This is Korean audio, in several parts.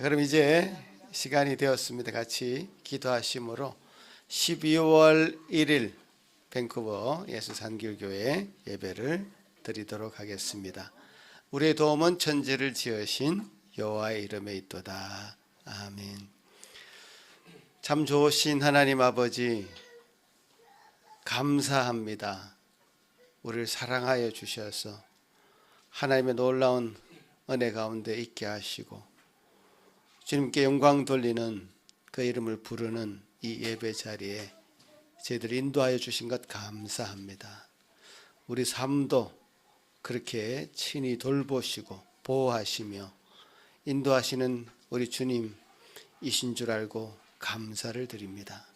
그럼 이제 시간이 되었습니다. 같이 기도하심으로 12월 1일 밴쿠버 예수산길교회 예배를 드리도록 하겠습니다. 우리의 도움은 천지를 지으신 여호와의 이름에 있도다. 아멘. 참 좋으신 하나님 아버지, 감사합니다. 우리를 사랑하여 주셔서 하나님의 놀라운 은혜 가운데 있게 하시고 주님께 영광 돌리는 그 이름을 부르는 이 예배 자리에 저희들 인도하여 주신 것 감사합니다. 우리 삶도 그렇게 친히 돌보시고 보호하시며 인도하시는 우리 주님이신 줄 알고 감사를 드립니다.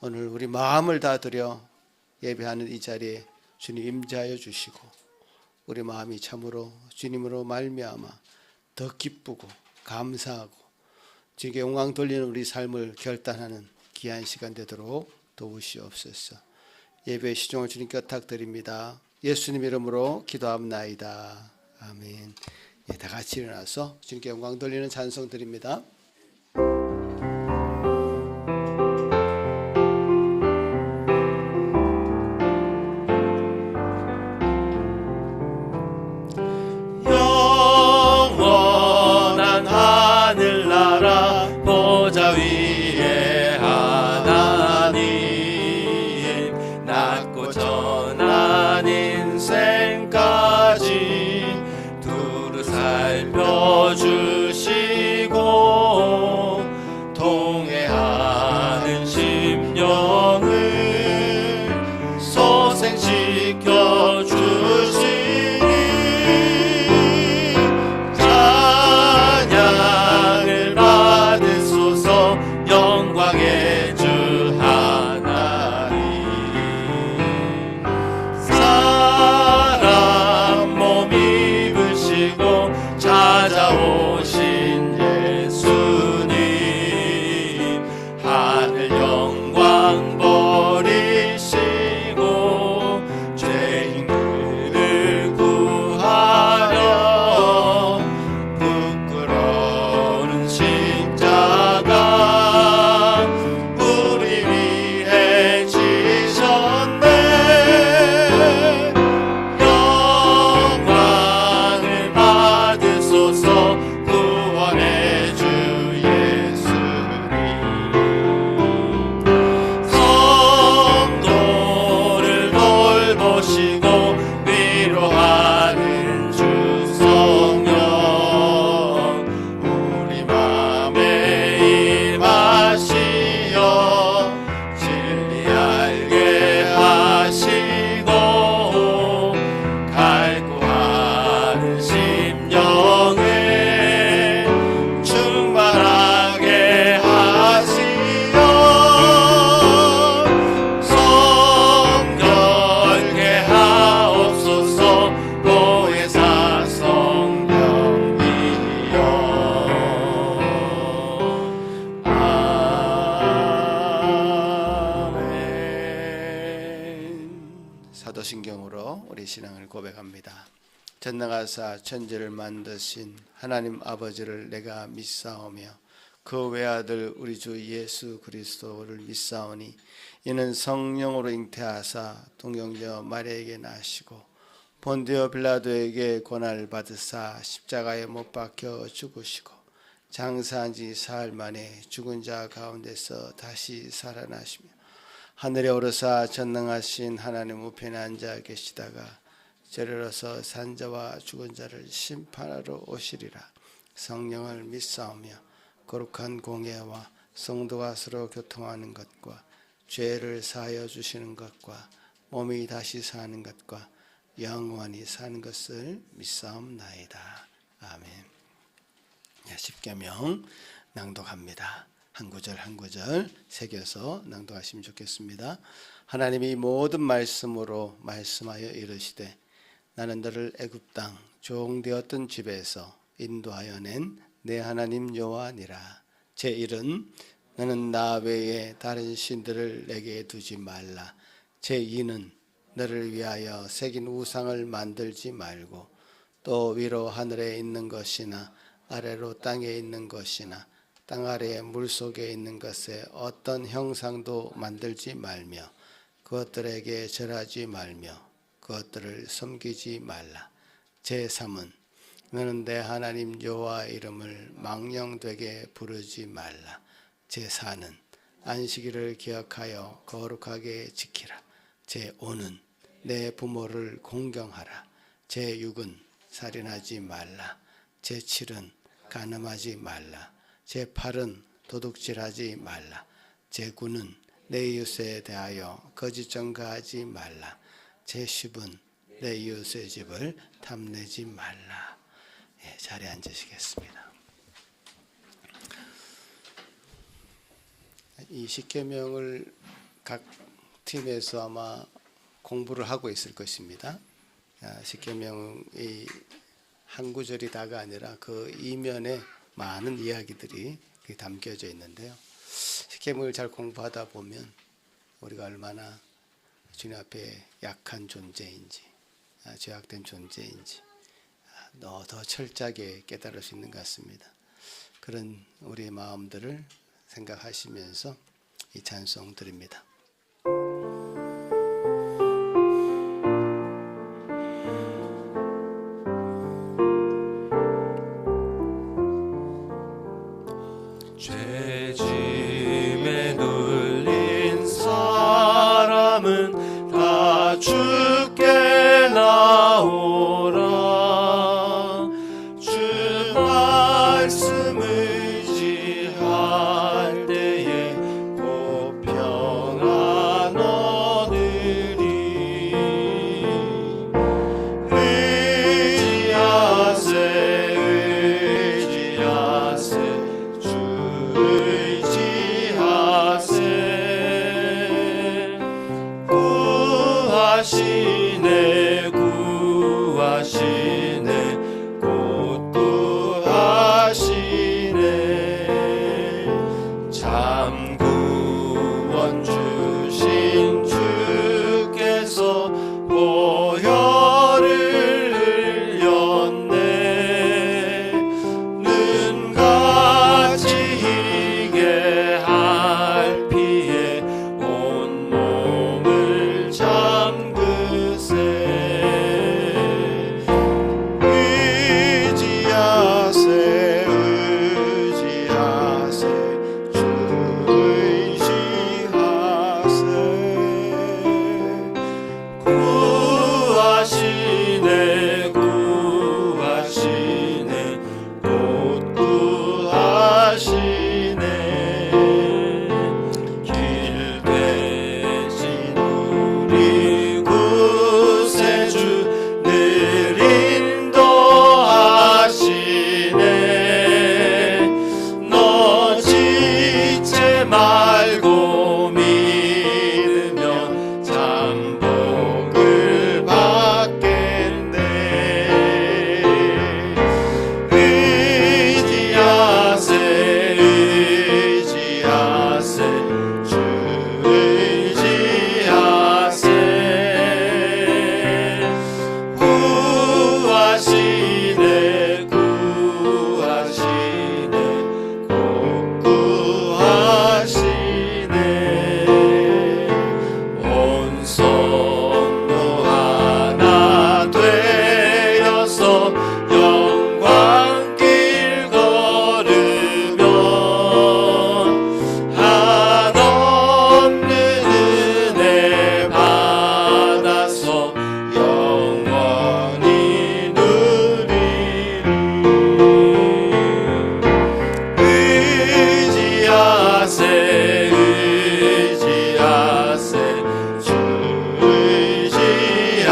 오늘 우리 마음을 다 드려 예배하는 이 자리에 주님 임재하여 주시고 우리 마음이 참으로 주님으로 말미암아 더 기쁘고 감사하고 주님께 영광 돌리는 우리 삶을 결단하는 귀한 시간 되도록 도우시옵소서. 예배 시종을 주님께 부탁드립니다. 예수님 이름으로 기도합나이다. 아멘. 다 같이 일어나서 주님께 영광 돌리는 찬송 드립니다. 사도신경으로 우리 신앙을 고백합니다. 전능하사 천지를 만드신 하나님 아버지를 내가 믿사오며 그 외아들 우리 주 예수 그리스도를 믿사오니 이는 성령으로 잉태하사 동정녀 마리아에게 나시고 본디오 빌라도에게 고난을 받으사 십자가에 못 박혀 죽으시고 장사한 지 사흘 만에 죽은 자 가운데서 다시 살아나시며 하늘에 오르사 전능하신 하나님 우편에 앉아 계시다가 저리로서 산자와 죽은 자를 심판하러 오시리라. 성령을 믿사오며 거룩한 공예와 성도가 서로 교통하는 것과 죄를 사하여 주시는 것과 몸이 다시 사는 것과 영원히 사는 것을 믿사옵나이다. 아멘. 십계명 낭독합니다. 한 구절 한 구절 새겨서 낭독하시면 좋겠습니다. 하나님이 모든 말씀으로 말씀하여 이르시되 나는 너를 애굽 땅 종되었던 집에서 인도하여 낸 내 하나님 여호와니라. 제1은 너는 나 외에 다른 신들을 내게 두지 말라. 제2는 너를 위하여 새긴 우상을 만들지 말고 또 위로 하늘에 있는 것이나 아래로 땅에 있는 것이나 땅 아래의 물속에 있는 것에 어떤 형상도 만들지 말며 그것들에게 절하지 말며 그것들을 섬기지 말라. 제3은 너는 내 하나님 여호와 이름을 망령되게 부르지 말라. 제4는 안식일을 기억하여 거룩하게 지키라. 제5는 내 부모를 공경하라. 제6은 살인하지 말라. 제7은 간음하지 말라. 제8은 도둑질하지 말라. 제9는 내 이웃에 대하여 거짓 증거하지 말라. 제10은 내 이웃의 집을 탐내지 말라. 자리에 앉으시겠습니다. 이 십계명을 각 팀에서 아마 공부를 하고 있을 것입니다. 십계명의 한 구절이 다가 아니라 그 이면에 많은 이야기들이 담겨져 있는데요. 십계명을 잘 공부하다 보면 우리가 얼마나 주님 앞에 약한 존재인지, 죄악된 존재인지 더 철저하게 깨달을 수 있는 것 같습니다. 그런 우리의 마음들을 생각하시면서 이 찬송 드립니다. 죄짐에 눌린 사람은 다 주께 나오라. 주 말씀 의지할 때에 곧 평안 얻으리. 의지하세 의지하세 주 의지하세. 구하시네 구하시네 곧 구하시네. 참 구원 주신 주께서 보혈을 흘렸네. 눈같이 희게 할 피에 온 몸을 잠그세. 의지하세 의지하세 주 의지하세. 구하시네 구하시네 곧 구하시네. 길 대신 우리 구세주 늘 인도하시네. 너 지체 말고 믿으면 참 복을 받겠네. 의지하세 의지하세 주 의지하세. 구하시네 구하시네 곧 구하시네. 온 성도 하나 되어서 영광길 걸으면 한없는 은혜 받아서 영원히 누리리. 의지하세 의지하세 주 의지하세.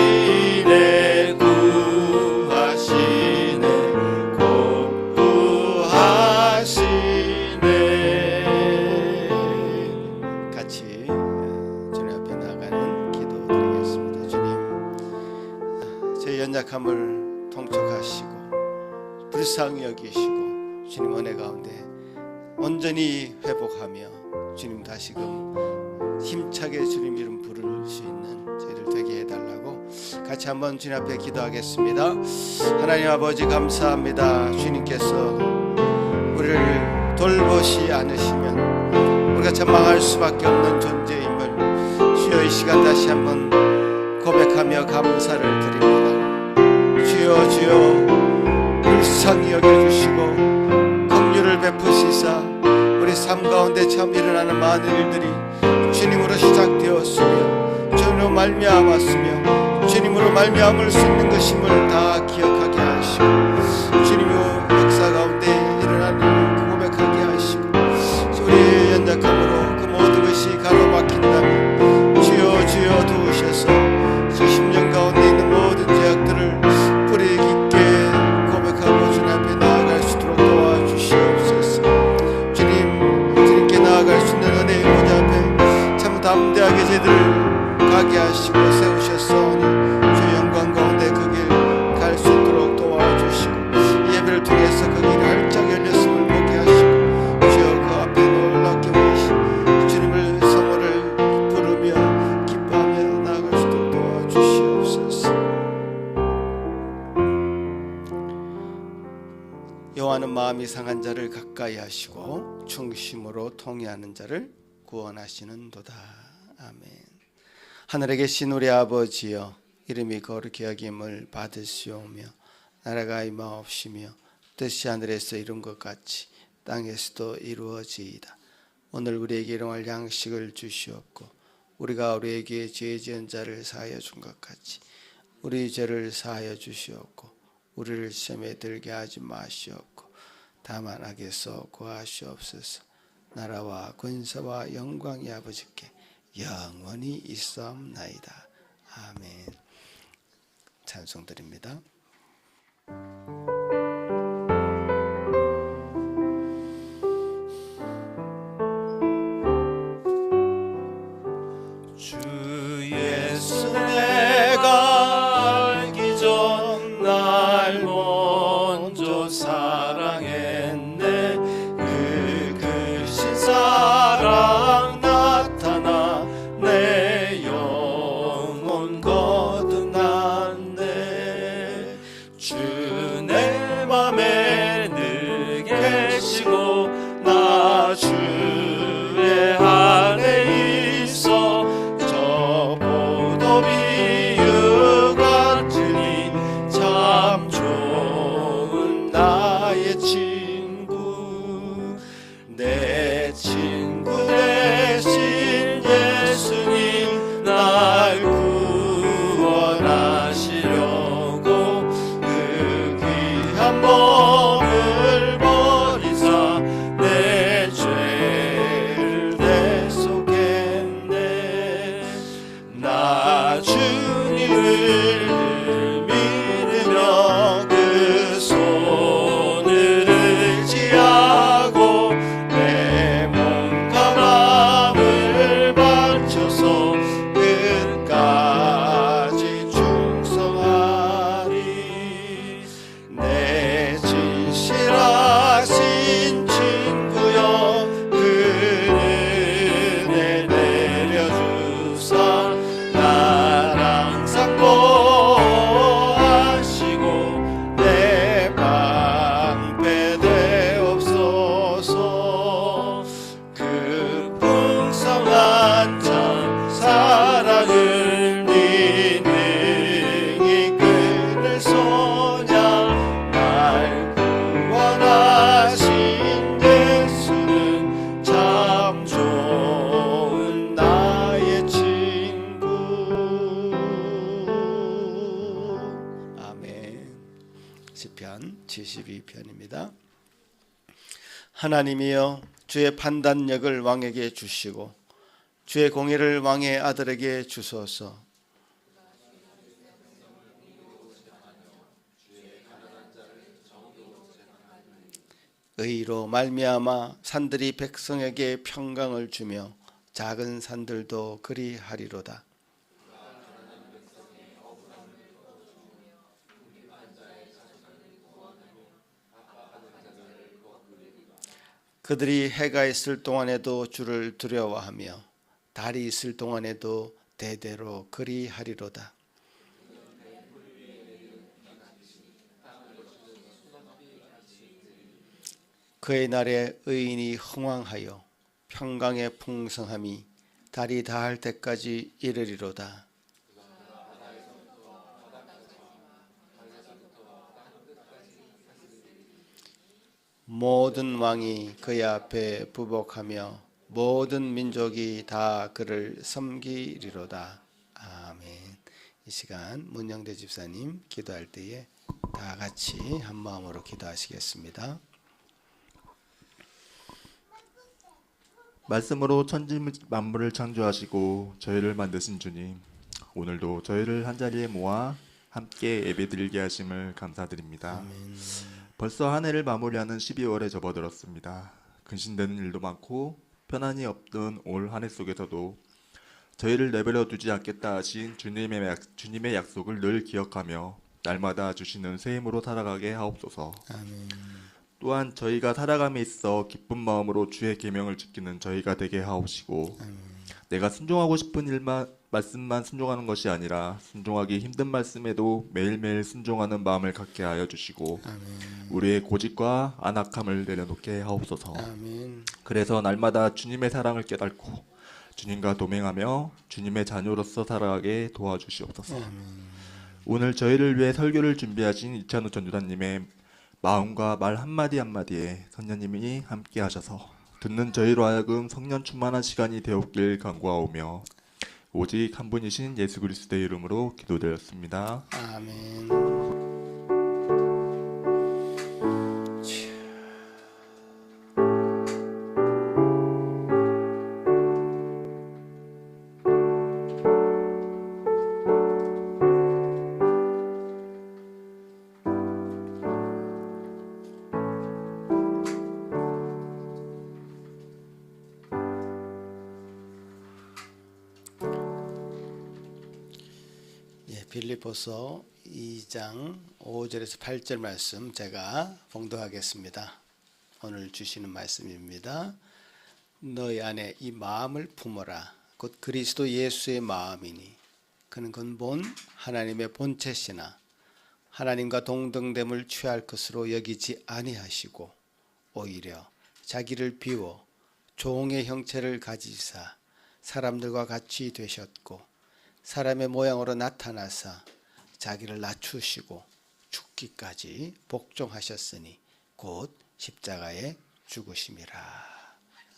구하시네 구하시네 곧 구하시네. 같이 주님 앞에 나가는 기도 드리겠습니다. 주님, 제 연약함을 통촉하시고 불쌍히 여기시고 주님 은혜 가운데 온전히 회복하며 주님 다시금 힘차게 주님 이름 부를 수 있는 저희들 되게 해달라고 같이 한번 주님 앞에 기도하겠습니다. 하나님 아버지 감사합니다. 주님께서 우리를 돌보시 않으시면 우리가 참 망할 수밖에 없는 존재임을 주여 이 시간 다시 한번 고백하며 감사를 드립니다. 주여 주여 불쌍히 여겨주시고 긍휼을 베푸시사 우리 삶 가운데 참 일어나는 많은 일들이 주님으로 시작되었으며 주님으로 말미암았으며 주님으로 말미암을 수 있는 것임을 다 기억하게 하시고 주님의 역사 가운데 일어나는 일을 고백하게 하시고 우리의 연약함으로 그 모든 것이 가로막힌다면 주여 주여 도우셔서 그 심령 가운데 있는 모든 죄악들을 뿌리 깊게 고백하고 주님 앞에 나아갈 수 있도록 도와주시옵소서. 주님께 나아갈 수 있는 은혜의 보좌 앞에 참 담대하게 저희들을 가게 하시고 세우셨사오니 주의 영광 가운데 그 길 갈 수 있도록 도와주시고 예배를 통해서 그 길이 활짝 열렸음을 보게 하시고 주여 그 앞에 놀랍게 보이신 주님을 성호를 부르며 기뻐하며 나아갈 수 있도록 도와주시옵소서. 여호와는 마음이 상한 자를 가까이 하시고 중심으로 통회하는 자를 구원하시는도다. 아멘. 하늘에 계신 우리 아버지여, 이름이 거룩히 여김을 받으시오며 나라가 임하옵시며 뜻이 하늘에서 이룬 것 같이 땅에서도 이루어지이다. 오늘 우리에게 일용할 양식을 주시옵고 우리가 우리에게 죄 지은 자를 사하여 준 것 같이 우리 죄를 사하여 주시옵고 우리를 시험에 들게 하지 마시옵고 다만 악에서 구하시옵소서. 나라와 권세와 영광이 아버지께 영원히 있사옵나이다. 아멘. 찬송 드립니다. 주 예수 내가 알기 전 날 먼저 사랑했네. 그 크신 사랑 나타나 내 영혼 거듭났네. 주 내 맘에 늘 계시고 나 주의 안에 있어 저 포도비유 같으니 참 좋은 나의 친구. 내 친구 되신 예수님 날 구원하시려고 그 귀한 몸을 버리사 내 죄를 대속했네. 나 주님을 믿으며 그 손을 의지하고 내 몸과 마음을 바쳐서 끝까지 충성하리. 내 진실하신 친구여 그 은혜 내려주사 날 항상 보호하시고 내 방패 되옵소서. 그 풍성한 참 사랑을 네 능히 끊을 소냐. 날 구원하신 예수는 참 좋은 나의 친구. 아멘. 시편 72편입니다. 하나님이여, 주의 판단력을 왕에게 주시고 주의 공의를 왕의 아들에게 주소서. 의로 말미암아 산들이 백성에게 평강을 주며 작은 산들도 그리하리로다. 그들이 해가 있을 동안에도 주를 두려워하며 달이 있을 동안에도 대대로 그리하리로다. 그의 날에 의인이 흥왕하여 평강의 풍성함이 달이 다할 때까지 이르리로다. 모든 왕이 그의 앞에 부복하며 모든 민족이 다 그를 섬기리로다. 아멘. 이 시간 문영대 집사님 기도할 때에 다 같이 한 마음으로 기도하시겠습니다. 말씀으로 천지 만물을 창조하시고 저희를 만드신 주님, 오늘도 저희를 한자리에 모아 함께 예배드리게 하심을 감사드립니다. 아멘. 벌써 한 해를 마무리하는 12월에 접어들었습니다. 근심되는 일도 많고 편안이 없던 올 한 해 속에서도 저희를 내버려 두지 않겠다 하신 주님의 약속을 늘 기억하며 날마다 주시는 새 힘으로 살아가게 하옵소서. 아멘. 또한 저희가 살아감에 있어 기쁜 마음으로 주의 계명을 지키는 저희가 되게 하옵시고, 내가 순종하고 싶은 말씀만 순종하는 것이 아니라 순종하기 힘든 말씀에도 매일매일 순종하는 마음을 갖게 하여 주시고, 우리의 고집과 안악함을 내려놓게 하옵소서. 아멘. 그래서 날마다 주님의 사랑을 깨닫고 주님과 동행하며 주님의 자녀로서 살아가게 도와주시옵소서. 오늘 저희를 위해 설교를 준비하신 이찬우 전도사님의 마음과 말 한마디 한마디에 성령님이 함께 하셔서 듣는 저희로 하여금 성령 충만한 시간이 되었길 간구하오며 오직 한 분이신 예수 그리스도의 이름으로 기도드렸습니다. 아멘. 빌립보서 2장 5절에서 8절 말씀 제가 봉독하겠습니다. 오늘 주시는 말씀입니다. 너희 안에 이 마음을 품어라. 곧 그리스도 예수의 마음이니 그는 근본 하나님의 본체시나 하나님과 동등됨을 취할 것으로 여기지 아니하시고 오히려 자기를 비워 종의 형체를 가지사 사람들과 같이 되셨고 사람의 모양으로 나타나사 자기를 낮추시고 죽기까지 복종하셨으니 곧 십자가에 죽으심이라.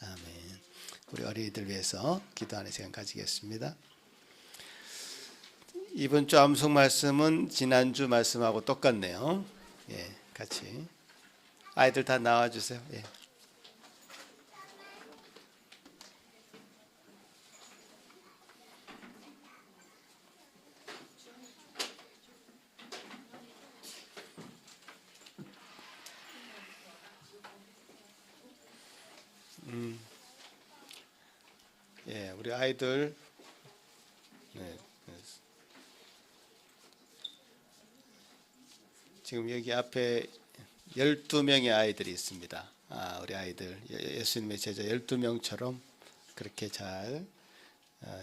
아멘. 우리 어린이들 위해서 기도하는 시간 가지겠습니다. 이번 주 암송 말씀은 지난주 말씀하고 똑같네요. 예, 같이 아이들 다 나와 주세요. 예. 예, 우리 아이들 네. 지금 여기 앞에 12명의 아이들이 있습니다. 우리 아이들 예수님의 제자 12명처럼 그렇게 잘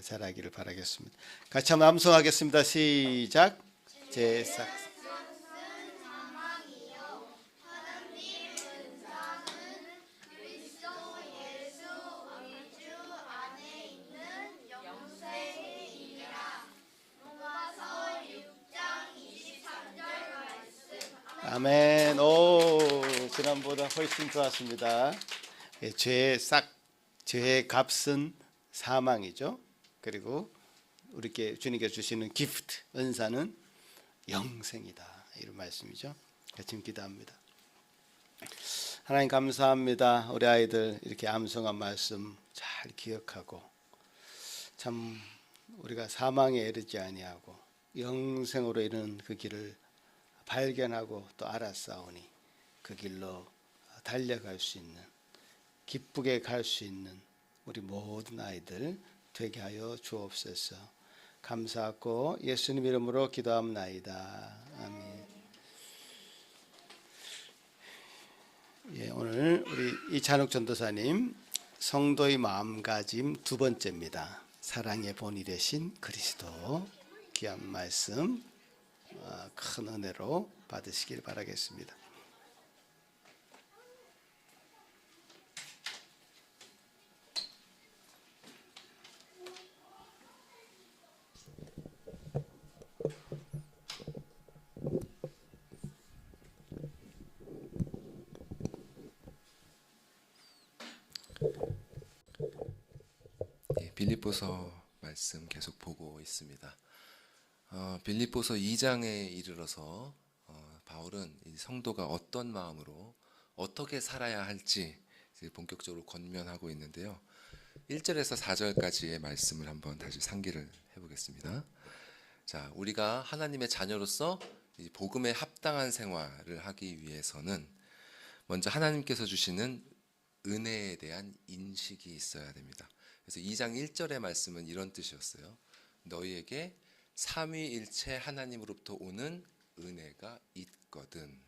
자라기를 바라겠습니다. 같이 한번 암송하겠습니다. 시작. 제삭 아멘. 오, 지난보다 훨씬 좋았습니다. 예, 죄의 값은 사망이죠. 그리고 우리께 주님께 주시는 기프트, 은사는 영생이다. 이런 말씀이죠. 같이 기도합니다. 하나님 감사합니다. 우리 아이들 이렇게 암송한 말씀 잘 기억하고 참 우리가 사망에 이르지 아니하고 영생으로 이르는 그 길을 발견하고 또 알았사오니 그 길로 달려갈 수 있는 기쁘게 갈 수 있는 우리 모든 아이들 되게 하여 주옵소서. 감사하고 예수님 이름으로 기도합나이다. 아멘. 예, 오늘 우리 이찬욱 전도사님 성도의 마음가짐 두 번째입니다. 사랑의 본이 되신 그리스도. 귀한 말씀 큰 은혜로 받으시길 바라겠습니다. 빌립보서 말씀 계속 보고 있습니다. 빌립보서 2장에 이르러서 바울은 이 성도가 어떤 마음으로 어떻게 살아야 할지 이제 본격적으로 권면하고 있는데요. 1절에서 4절까지의 말씀을 한번 다시 상기를 해보겠습니다. 자, 우리가 하나님의 자녀로서 이 복음에 합당한 생활을 하기 위해서는 먼저 하나님께서 주시는 은혜에 대한 인식이 있어야 됩니다. 그래서 2장 1절의 말씀은 이런 뜻이었어요. 너희에게 삼위일체 하나님으로부터 오는 은혜가 있거든.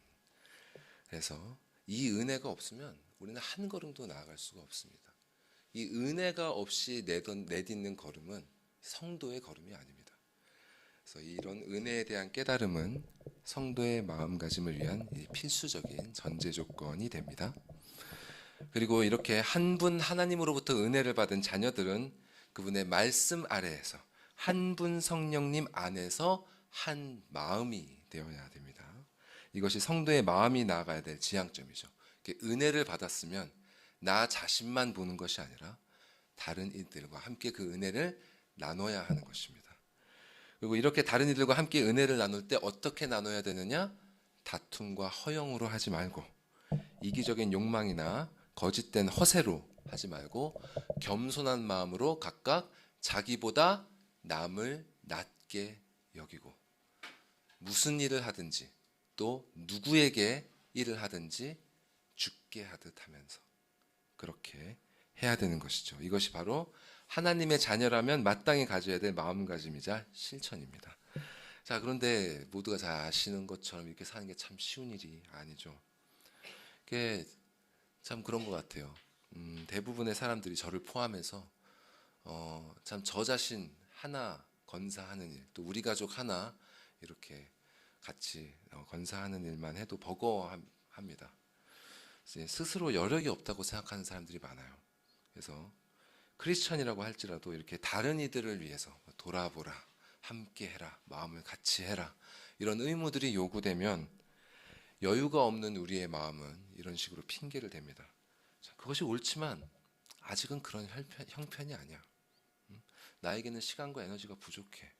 그래서 이 은혜가 없으면 우리는 한 걸음도 나아갈 수가 없습니다. 이 은혜가 없이 내딛는 걸음은 성도의 걸음이 아닙니다. 그래서 이런 은혜에 대한 깨달음은 성도의 마음가짐을 위한 필수적인 전제 조건이 됩니다. 그리고 이렇게 한 분 하나님으로부터 은혜를 받은 자녀들은 그분의 말씀 아래에서 한 분 성령님 안에서 한 마음이 되어야 됩니다. 이것이 성도의 마음이 나아가야 될 지향점이죠. 은혜를 받았으면 나 자신만 보는 것이 아니라 다른 이들과 함께 그 은혜를 나눠야 하는 것입니다. 그리고 이렇게 다른 이들과 함께 은혜를 나눌 때 어떻게 나눠야 되느냐? 다툼과 허영으로 하지 말고, 이기적인 욕망이나 거짓된 허세로 하지 말고, 겸손한 마음으로 각각 자기보다 남을 낮게 여기고, 무슨 일을 하든지 또 누구에게 일을 하든지 죽게 하듯 하면서 그렇게 해야 되는 것이죠. 이것이 바로 하나님의 자녀라면 마땅히 가져야 될 마음가짐이자 실천입니다. 자, 그런데 모두가 잘 아시는 것처럼 이렇게 사는 게 참 쉬운 일이 아니죠. 그게 참 그런 것 같아요. 대부분의 사람들이 저를 포함해서 참 저 자신 하나 건사하는 일, 또 우리 가족 하나 이렇게 같이 건사하는 일만 해도 버거워합니다. 스스로 여력이 없다고 생각하는 사람들이 많아요. 그래서 크리스천이라고 할지라도 이렇게 다른 이들을 위해서 돌아보라, 함께 해라, 마음을 같이 해라, 이런 의무들이 요구되면 여유가 없는 우리의 마음은 이런 식으로 핑계를 댑니다. 그것이 옳지만 아직은 그런 형편이 아니야. 나에게는 시간과 에너지가 부족해.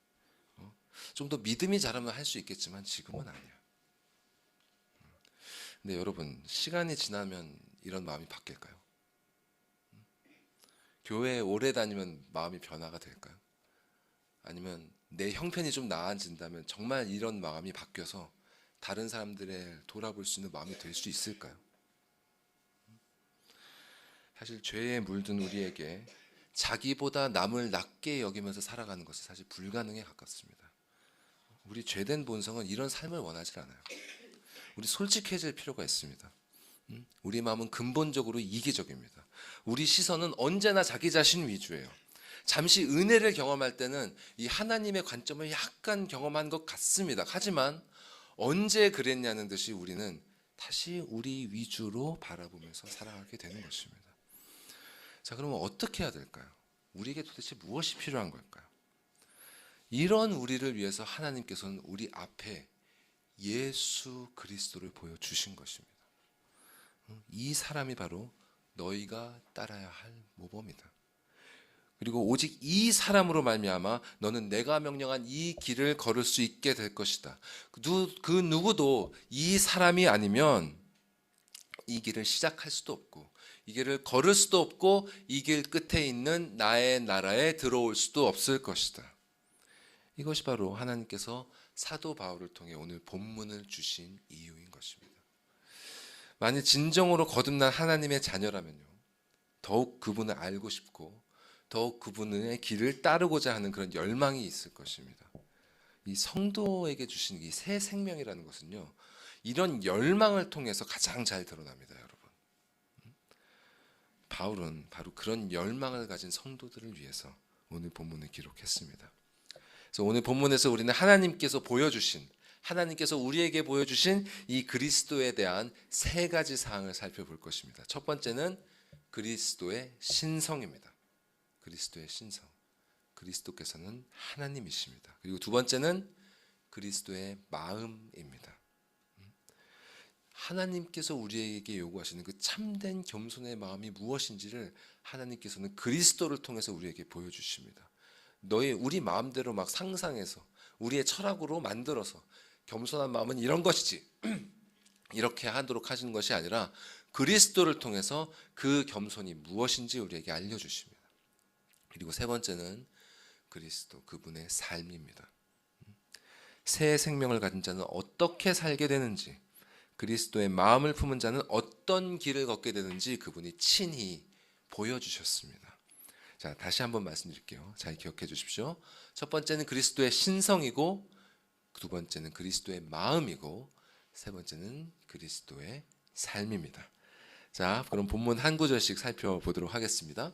좀 더 믿음이 자라면 할 수 있겠지만 지금은 아니야. 근데 여러분, 시간이 지나면 이런 마음이 바뀔까요? 교회에 오래 다니면 마음이 변화가 될까요? 아니면 내 형편이 좀 나아진다면 정말 이런 마음이 바뀌어서 다른 사람들을 돌아볼 수 있는 마음이 될 수 있을까요? 사실 죄에 물든 우리에게 자기보다 남을 낮게 여기면서 살아가는 것은 사실 불가능에 가깝습니다. 우리 죄된 본성은 이런 삶을 원하지 않아요. 우리 솔직해질 필요가 있습니다. 우리 마음은 근본적으로 이기적입니다. 우리 시선은 언제나 자기 자신 위주예요. 잠시 은혜를 경험할 때는 이 하나님의 관점을 약간 경험한 것 같습니다. 하지만 언제 그랬냐는 듯이 우리는 다시 우리 위주로 바라보면서 살아가게 되는 것입니다. 자, 그러면 어떻게 해야 될까요? 우리에게 도대체 무엇이 필요한 걸까요? 이런 우리를 위해서 하나님께서는 우리 앞에 예수 그리스도를 보여주신 것입니다. 이 사람이 바로 너희가 따라야 할 모범이다. 그리고 오직 이 사람으로 말미암아 너는 내가 명령한 이 길을 걸을 수 있게 될 것이다. 그 누구도 이 사람이 아니면 이 길을 시작할 수도 없고, 이 길을 걸을 수도 없고, 이 길 끝에 있는 나의 나라에 들어올 수도 없을 것이다. 이것이 바로 하나님께서 사도 바울을 통해 오늘 본문을 주신 이유인 것입니다. 만일 진정으로 거듭난 하나님의 자녀라면요, 더욱 그분을 알고 싶고 더욱 그분의 길을 따르고자 하는 그런 열망이 있을 것입니다. 이 성도에게 주신 이 새 생명이라는 것은요, 이런 열망을 통해서 가장 잘 드러납니다, 여러분. 바울은 바로 그런 열망을 가진 성도들을 위해서 오늘 본문을 기록했습니다. 그래서 오늘 본문에서 우리는 하나님께서 우리에게 보여주신 이 그리스도에 대한 세 가지 사항을 살펴볼 것입니다. 첫 번째는 그리스도의 신성입니다. 그리스도의 신성. 그리스도께서는 하나님이십니다. 그리고 두 번째는 그리스도의 마음입니다. 하나님께서 우리에게 요구하시는 그 참된 겸손의 마음이 무엇인지를 하나님께서는 그리스도를 통해서 우리에게 보여주십니다. 우리 마음대로 막 상상해서 우리의 철학으로 만들어서 겸손한 마음은 이런 것이지 이렇게 하도록 하시는 것이 아니라 그리스도를 통해서 그 겸손이 무엇인지 우리에게 알려주십니다. 그리고 세 번째는 그리스도, 그분의 삶입니다. 새 생명을 가진 자는 어떻게 살게 되는지, 그리스도의 마음을 품은 자는 어떤 길을 걷게 되는지 그분이 친히 보여주셨습니다. 자, 다시 한번 말씀드릴게요. 잘 기억해 주십시오. 첫 번째는 그리스도의 신성이고, 두 번째는 그리스도의 마음이고, 세 번째는 그리스도의 삶입니다. 자, 그럼 본문 한 구절씩 살펴보도록 하겠습니다.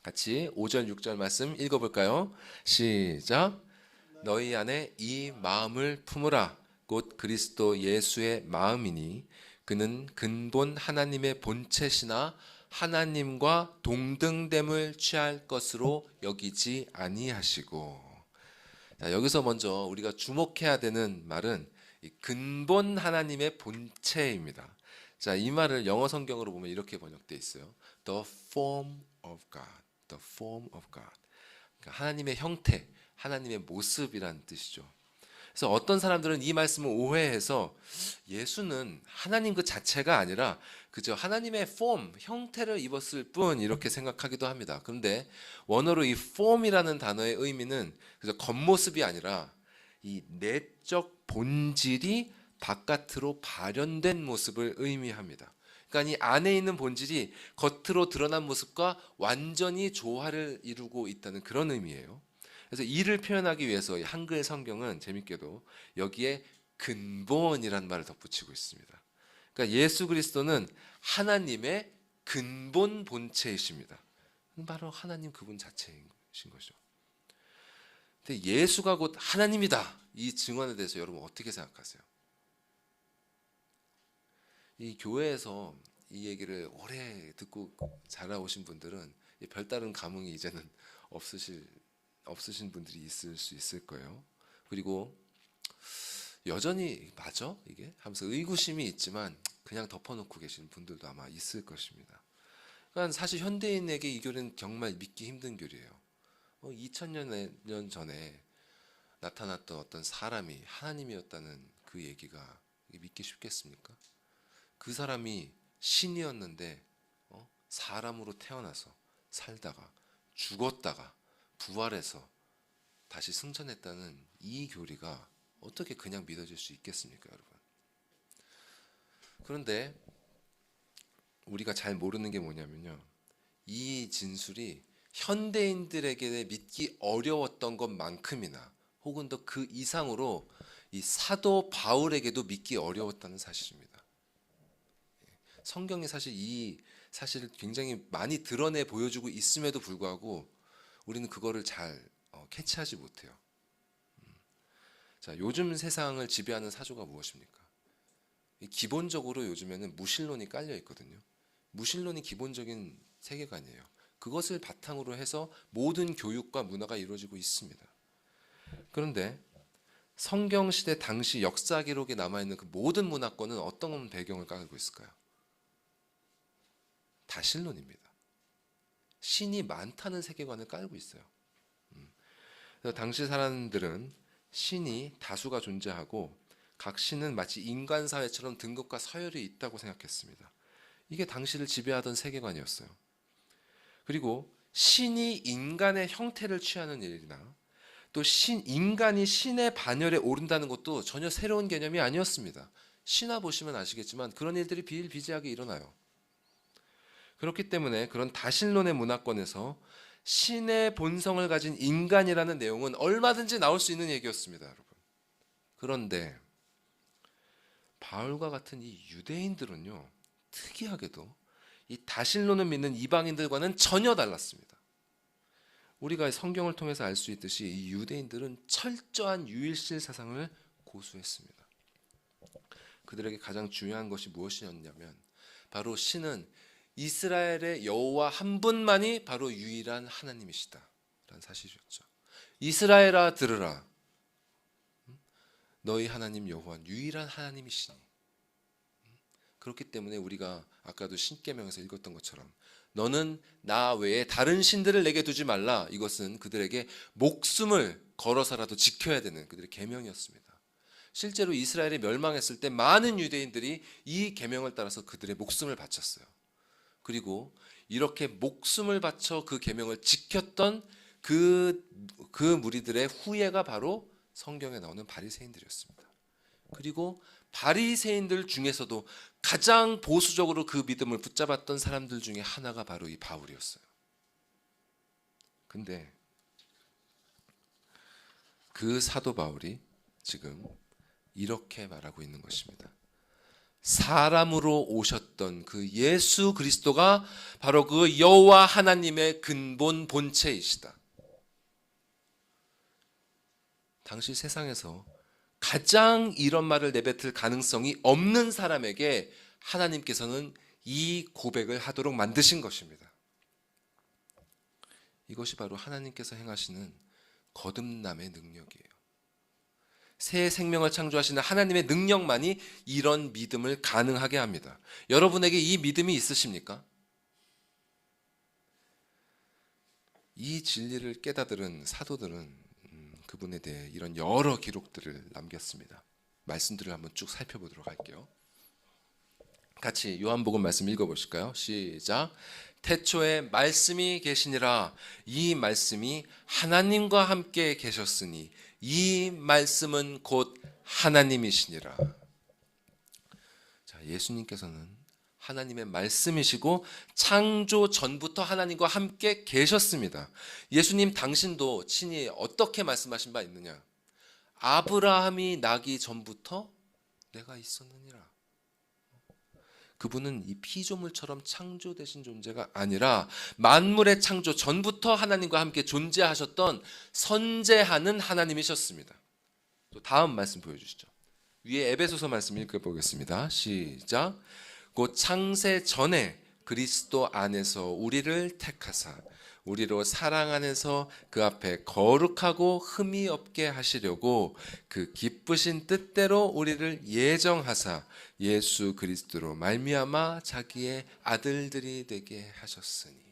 같이 5절 6절 말씀 읽어볼까요? 시작. 너희 안에 이 마음을 품으라. 곧 그리스도 예수의 마음이니 그는 근본 하나님의 본체시나 하나님과 동등됨을 취할 것으로 여기지 아니하시고. 자, 여기서 먼저 우리가 주목해야 되는 말은 이 근본 하나님의 본체입니다. 자, 이 말을 영어 성경으로 보면 이렇게 번역되어 있어요. The form of God. The form of God. 그러니까 하나님의 형태, 하나님의 모습이란 뜻이죠. 그래서 어떤 사람들은 이 말씀을 오해해서 예수는 하나님 그 자체가 아니라 그저 하나님의 form, 형태를 입었을 뿐 이렇게 생각하기도 합니다. 그런데 원어로 이 form이라는 단어의 의미는 그저 겉모습이 아니라 이 내적 본질이 바깥으로 발현된 모습을 의미합니다. 그러니까 이 안에 있는 본질이 겉으로 드러난 모습과 완전히 조화를 이루고 있다는 그런 의미예요. 그래서 이를 표현하기 위해서 한글 성경은 재밌게도 여기에 근본이라는 말을 덧붙이고 있습니다. 그러니까 예수 그리스도는 하나님의 근본 본체이십니다. 바로 하나님 그분 자체인 것이죠. 근데 예수가 곧 하나님이다. 이 증언에 대해서 여러분 어떻게 생각하세요? 이 교회에서 이 얘기를 오래 듣고 자라오신 분들은 별다른 감흥이 이제는 없으신 분들이 있을 수 있을 거예요. 그리고 여전히 맞아? 이게? 하면서 의구심이 있지만 그냥 덮어놓고 계시는 분들도 아마 있을 것입니다. 그러니까 사실 현대인에게 이 교리는 정말 믿기 힘든 교리예요. 2000년 전에 나타났던 어떤 사람이 하나님이었다는 그 얘기가 믿기 쉽겠습니까? 그 사람이 신이었는데 사람으로 태어나서 살다가 죽었다가 부활해서 다시 승천했다는 이 교리가 어떻게 그냥 믿어질 수 있겠습니까, 여러분? 그런데 우리가 잘 모르는 게 뭐냐면요, 이 진술이 현대인들에게 믿기 어려웠던 것만큼이나 혹은 더 그 이상으로 이 사도 바울에게도 믿기 어려웠다는 사실입니다. 성경이 사실 이 사실을 굉장히 많이 드러내 보여주고 있음에도 불구하고 우리는 그거를 잘 캐치하지 못해요. 자, 요즘 세상을 지배하는 사조가 무엇입니까? 기본적으로 요즘에는 무신론이 깔려 있거든요. 무신론이 기본적인 세계관이에요. 그것을 바탕으로 해서 모든 교육과 문화가 이루어지고 있습니다. 그런데 성경 시대 당시 역사 기록에 남아있는 그 모든 문화권은 어떤 배경을 깔고 있을까요? 다신론입니다. 신이 많다는 세계관을 깔고 있어요. 그래서 당시 사람들은 신이 다수가 존재하고 각 신은 마치 인간 사회처럼 등급과 서열이 있다고 생각했습니다. 이게 당시를 지배하던 세계관이었어요. 그리고 신이 인간의 형태를 취하는 일이나 또 인간이 신의 반열에 오른다는 것도 전혀 새로운 개념이 아니었습니다. 신화 보시면 아시겠지만 그런 일들이 비일비재하게 일어나요. 그렇기 때문에 그런 다신론의 문화권에서 신의 본성을 가진 인간이라는 내용은 얼마든지 나올 수 있는 얘기였습니다, 여러분. 그런데 바울과 같은 이 유대인들은요, 특이하게도 이 다신론을 믿는 이방인들과는 전혀 달랐습니다. 우리가 성경을 통해서 알 수 있듯이 이 유대인들은 철저한 유일신 사상을 고수했습니다. 그들에게 가장 중요한 것이 무엇이었냐면 바로 신은 이스라엘의 여호와 한 분만이 바로 유일한 하나님이시다 라는 사실이었죠. 이스라엘아 들으라, 너희 하나님 여호와는 유일한 하나님이시니. 그렇기 때문에 우리가 아까도 신계명에서 읽었던 것처럼 너는 나 외에 다른 신들을 내게 두지 말라. 이것은 그들에게 목숨을 걸어서라도 지켜야 되는 그들의 계명이었습니다. 실제로 이스라엘이 멸망했을 때 많은 유대인들이 이 계명을 따라서 그들의 목숨을 바쳤어요. 그리고 이렇게 목숨을 바쳐 그 계명을 지켰던 그 무리들의 후예가 바로 성경에 나오는 바리새인들이었습니다. 그리고 바리새인들 중에서도 가장 보수적으로 그 믿음을 붙잡았던 사람들 중에 하나가 바로 이 바울이었어요. 근데 그 사도 바울이 지금 이렇게 말하고 있는 것입니다. 사람으로 오셨던 그 예수 그리스도가 바로 그 여호와 하나님의 근본 본체이시다. 당시 세상에서 가장 이런 말을 내뱉을 가능성이 없는 사람에게 하나님께서는 이 고백을 하도록 만드신 것입니다. 이것이 바로 하나님께서 행하시는 거듭남의 능력이에요. 새 생명을 창조하시는 하나님의 능력만이 이런 믿음을 가능하게 합니다. 여러분에게 이 믿음이 있으십니까? 이 진리를 깨닫은 사도들은 그분에 대해 이런 여러 기록들을 남겼습니다. 말씀들을 한번 쭉 살펴보도록 할게요. 같이 요한복음 말씀 읽어보실까요? 시작. 태초에 말씀이 계시니라. 이 말씀이 하나님과 함께 계셨으니 이 말씀은 곧 하나님이시니라. 자, 예수님께서는 하나님의 말씀이시고 창조 전부터 하나님과 함께 계셨습니다. 예수님 당신도 친히 어떻게 말씀하신 바 있느냐? 아브라함이 나기 전부터 내가 있었느니라. 그분은 이 피조물처럼 창조되신 존재가 아니라 만물의 창조 전부터 하나님과 함께 존재하셨던 선재하는 하나님이셨습니다. 또 다음 말씀 보여주시죠. 위에 에베소서 말씀 읽어보겠습니다. 시작. 곧 창세 전에 그리스도 안에서 우리를 택하사 우리로 사랑 안에서 그 앞에 거룩하고 흠이 없게 하시려고 그 기쁘신 뜻대로 우리를 예정하사 예수 그리스도로 말미암아 자기의 아들들이 되게 하셨으니.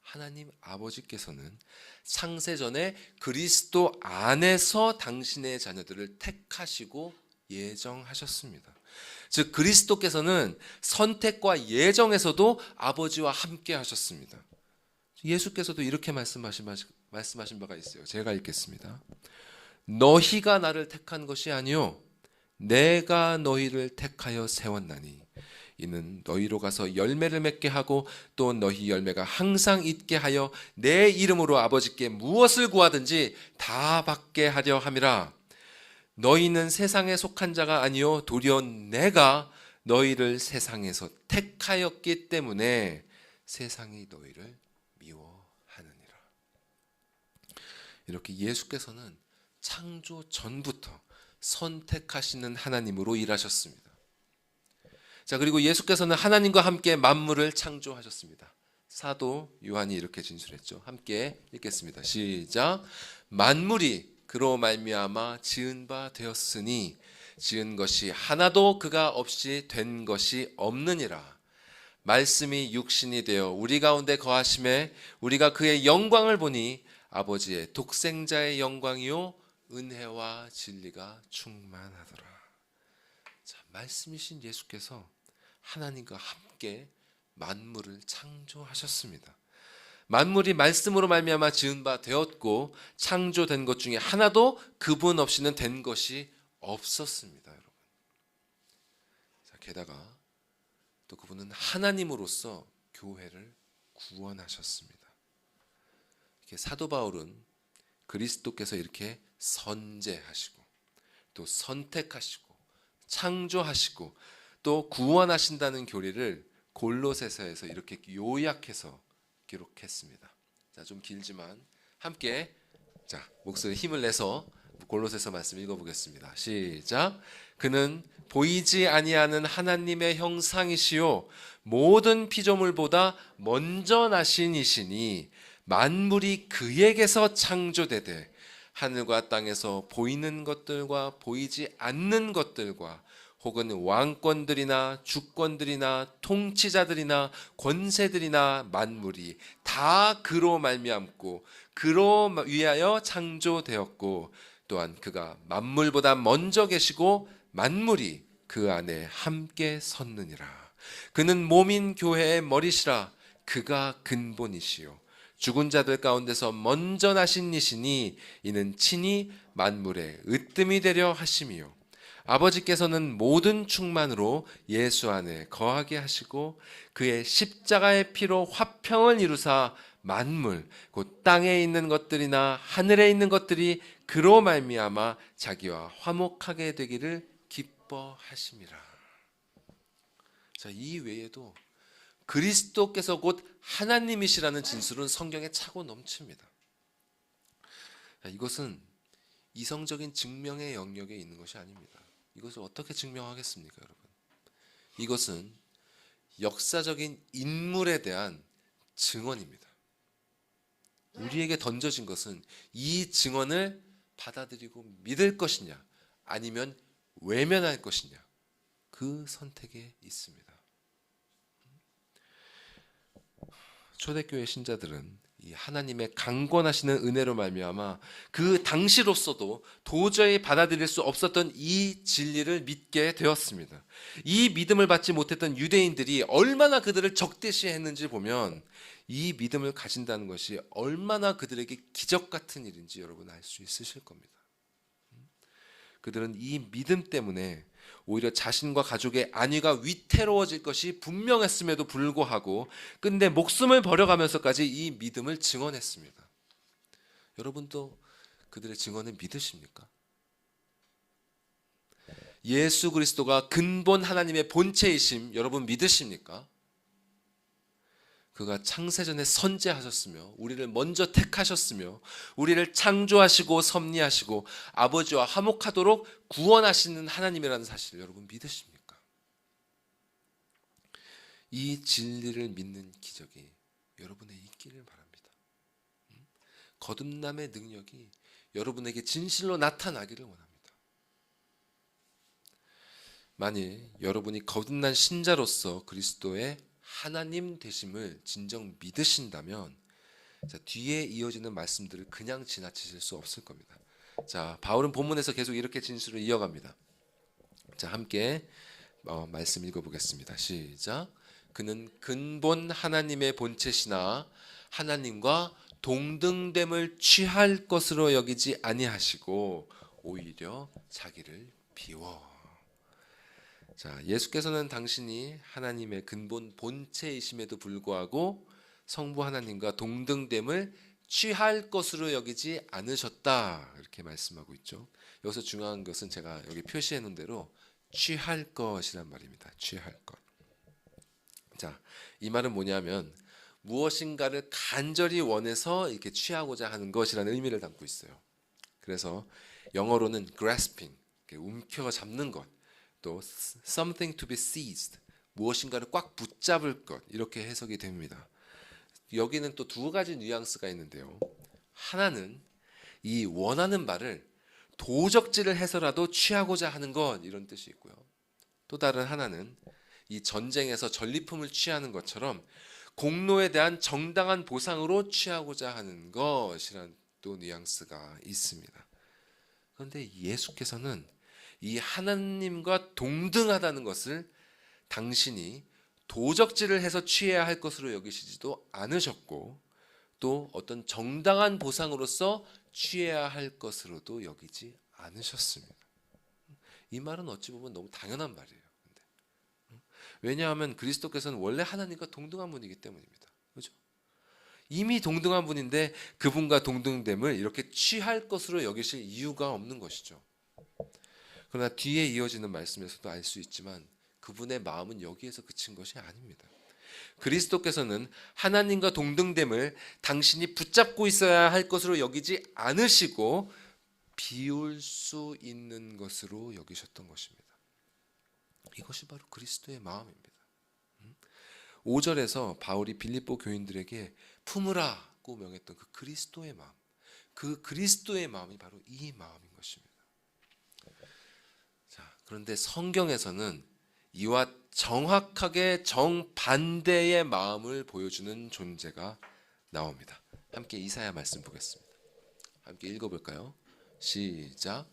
하나님 아버지께서는 창세 전에 그리스도 안에서 당신의 자녀들을 택하시고 예정하셨습니다. 즉 그리스도께서는 선택과 예정에서도 아버지와 함께 하셨습니다. 예수께서도 이렇게 말씀하신 바가 있어요. 제가 읽겠습니다. 너희가 나를 택한 것이 아니요 내가 너희를 택하여 세웠나니 이는 너희로 가서 열매를 맺게 하고 또 너희 열매가 항상 있게 하여 내 이름으로 아버지께 무엇을 구하든지 다 받게 하려 함이라. 너희는 세상에 속한 자가 아니요 도리어 내가 너희를 세상에서 택하였기 때문에 세상이 너희를 미워하느니라. 이렇게 예수께서는 창조 전부터 선택하시는 하나님으로 일하셨습니다. 자, 그리고 예수께서는 하나님과 함께 만물을 창조하셨습니다. 사도 요한이 이렇게 진술했죠. 함께 읽겠습니다. 시작. 만물이 그로 말미암아 지은 바 되었으니 지은 것이 하나도 그가 없이 된 것이 없느니라. 말씀이 육신이 되어 우리 가운데 거하심에 우리가 그의 영광을 보니 아버지의 독생자의 영광이요 은혜와 진리가 충만하더라. 자, 말씀이신 예수께서 하나님과 함께 만물을 창조하셨습니다. 만물이 말씀으로 말미암아 지은 바 되었고 창조된 것 중에 하나도 그분 없이는 된 것이 없었습니다, 여러분. 자, 게다가 또 그분은 하나님으로서 교회를 구원하셨습니다. 이렇게 사도 바울은 그리스도께서 이렇게 선재하시고 또 선택하시고 창조하시고 또 구원하신다는 교리를 골로새서에서 이렇게 요약해서 기록했습니다. 자, 좀 길지만 함께 자, 목소리 힘을 내서 골로새서 말씀 읽어보겠습니다. 시작. 그는 보이지 아니하는 하나님의 형상이시요 모든 피조물보다 먼저 나신 이시니 만물이 그에게서 창조되되 하늘과 땅에서 보이는 것들과 보이지 않는 것들과 혹은 왕권들이나 주권들이나 통치자들이나 권세들이나 만물이 다 그로 말미암고 그로 위하여 창조되었고 또한 그가 만물보다 먼저 계시고 만물이 그 안에 함께 섰느니라. 그는 몸인 교회의 머리시라. 그가 근본이시요 죽은 자들 가운데서 먼저 나신 이시니 이는 친히 만물의 으뜸이 되려 하심이요 아버지께서는 모든 충만으로 예수 안에 거하게 하시고 그의 십자가의 피로 화평을 이루사 만물 곧 땅에 있는 것들이나 하늘에 있는 것들이 그로 말미암아 자기와 화목하게 되기를 기뻐하심이라. 자, 이 외에도 그리스도께서 곧 하나님이시라는 진술은 성경에 차고 넘칩니다. 자, 이것은 이성적인 증명의 영역에 있는 것이 아닙니다. 이것을 어떻게 증명하겠습니까, 여러분? 이것은 역사적인 인물에 대한 증언입니다. 우리에게 던져진 것은 이 증언을 받아들이고 믿을 것이냐 아니면 외면할 것이냐 그 선택에 있습니다. 초대교회 신자들은 이 하나님의 강권하시는 은혜로 말미암아 그 당시로서도 도저히 받아들일 수 없었던 이 진리를 믿게 되었습니다. 이 믿음을 받지 못했던 유대인들이 얼마나 그들을 적대시했는지 보면 이 믿음을 가진다는 것이 얼마나 그들에게 기적 같은 일인지 여러분 알 수 있으실 겁니다. 그들은 이 믿음 때문에 오히려 자신과 가족의 안위가 위태로워질 것이 분명했음에도 불구하고 끝내 목숨을 버려가면서까지 이 믿음을 증언했습니다. 여러분도 그들의 증언을 믿으십니까? 예수 그리스도가 근본 하나님의 본체이심 여러분 믿으십니까? 그가 창세전에 선재하셨으며 우리를 먼저 택하셨으며 우리를 창조하시고 섭리하시고 아버지와 화목하도록 구원하시는 하나님이라는 사실을 여러분 믿으십니까? 이 진리를 믿는 기적이 여러분의 있기를 바랍니다. 거듭남의 능력이 여러분에게 진실로 나타나기를 원합니다. 만일 여러분이 거듭난 신자로서 그리스도의 하나님 되심을 진정 믿으신다면 자, 뒤에 이어지는 말씀들을 그냥 지나치실 수 없을 겁니다. 자, 바울은 본문에서 계속 이렇게 진술을 이어갑니다. 자, 함께 말씀 읽어보겠습니다. 시작. 그는 근본 하나님의 본체시나 하나님과 동등됨을 취할 것으로 여기지 아니하시고 오히려 자기를 비워. 자, 예수께서는 당신이 하나님의 근본 본체이심에도 불구하고 성부 하나님과 동등됨을 취할 것으로 여기지 않으셨다 이렇게 말씀하고 있죠. 여기서 중요한 것은 제가 여기 표시해 놓은 대로 취할 것이란 말입니다. 취할 것. 자, 이 말은 뭐냐면 무엇인가를 간절히 원해서 이렇게 취하고자 하는 것이라는 의미를 담고 있어요. 그래서 영어로는 grasping, 움켜잡는 것, 또 something to be seized, 무엇인가를 꽉 붙잡을 것 이렇게 해석이 됩니다. 여기는 또 두 가지 뉘앙스가 있는데요. 하나는 이 원하는 바를 도적질을 해서라도 취하고자 하는 것 이런 뜻이 있고요. 또 다른 하나는 이 전쟁에서 전리품을 취하는 것처럼 공로에 대한 정당한 보상으로 취하고자 하는 것이란 또 뉘앙스가 있습니다. 그런데 예수께서는 이 하나님과 동등하다는 것을 당신이 도적질을 해서 취해야 할 것으로 여기시지도 않으셨고 또 어떤 정당한 보상으로서 취해야 할 것으로도 여기지 않으셨습니다. 이 말은 어찌 보면 너무 당연한 말이에요. 왜냐하면 그리스도께서는 원래 하나님과 동등한 분이기 때문입니다. 그렇죠? 이미 동등한 분인데 그분과 동등됨을 이렇게 취할 것으로 여기실 이유가 없는 것이죠. 그러나 뒤에 이어지는 말씀에서도 알 수 있지만 그분의 마음은 여기에서 그친 것이 아닙니다. 그리스도께서는 하나님과 동등됨을 당신이 붙잡고 있어야 할 것으로 여기지 않으시고 비울 수 있는 것으로 여기셨던 것입니다. 이것이 바로 그리스도의 마음입니다. 5절에서 바울이 빌립보 교인들에게 품으라고 명했던 그 그리스도의 마음, 그 그리스도의 마음이 바로 이 마음인 것입니다. 자, 그런데 성경에서는 이와 정확하게 정반대의 마음을 보여주는 존재가 나옵니다. 함께 이사야 말씀 보겠습니다. 함께 읽어볼까요? 시작.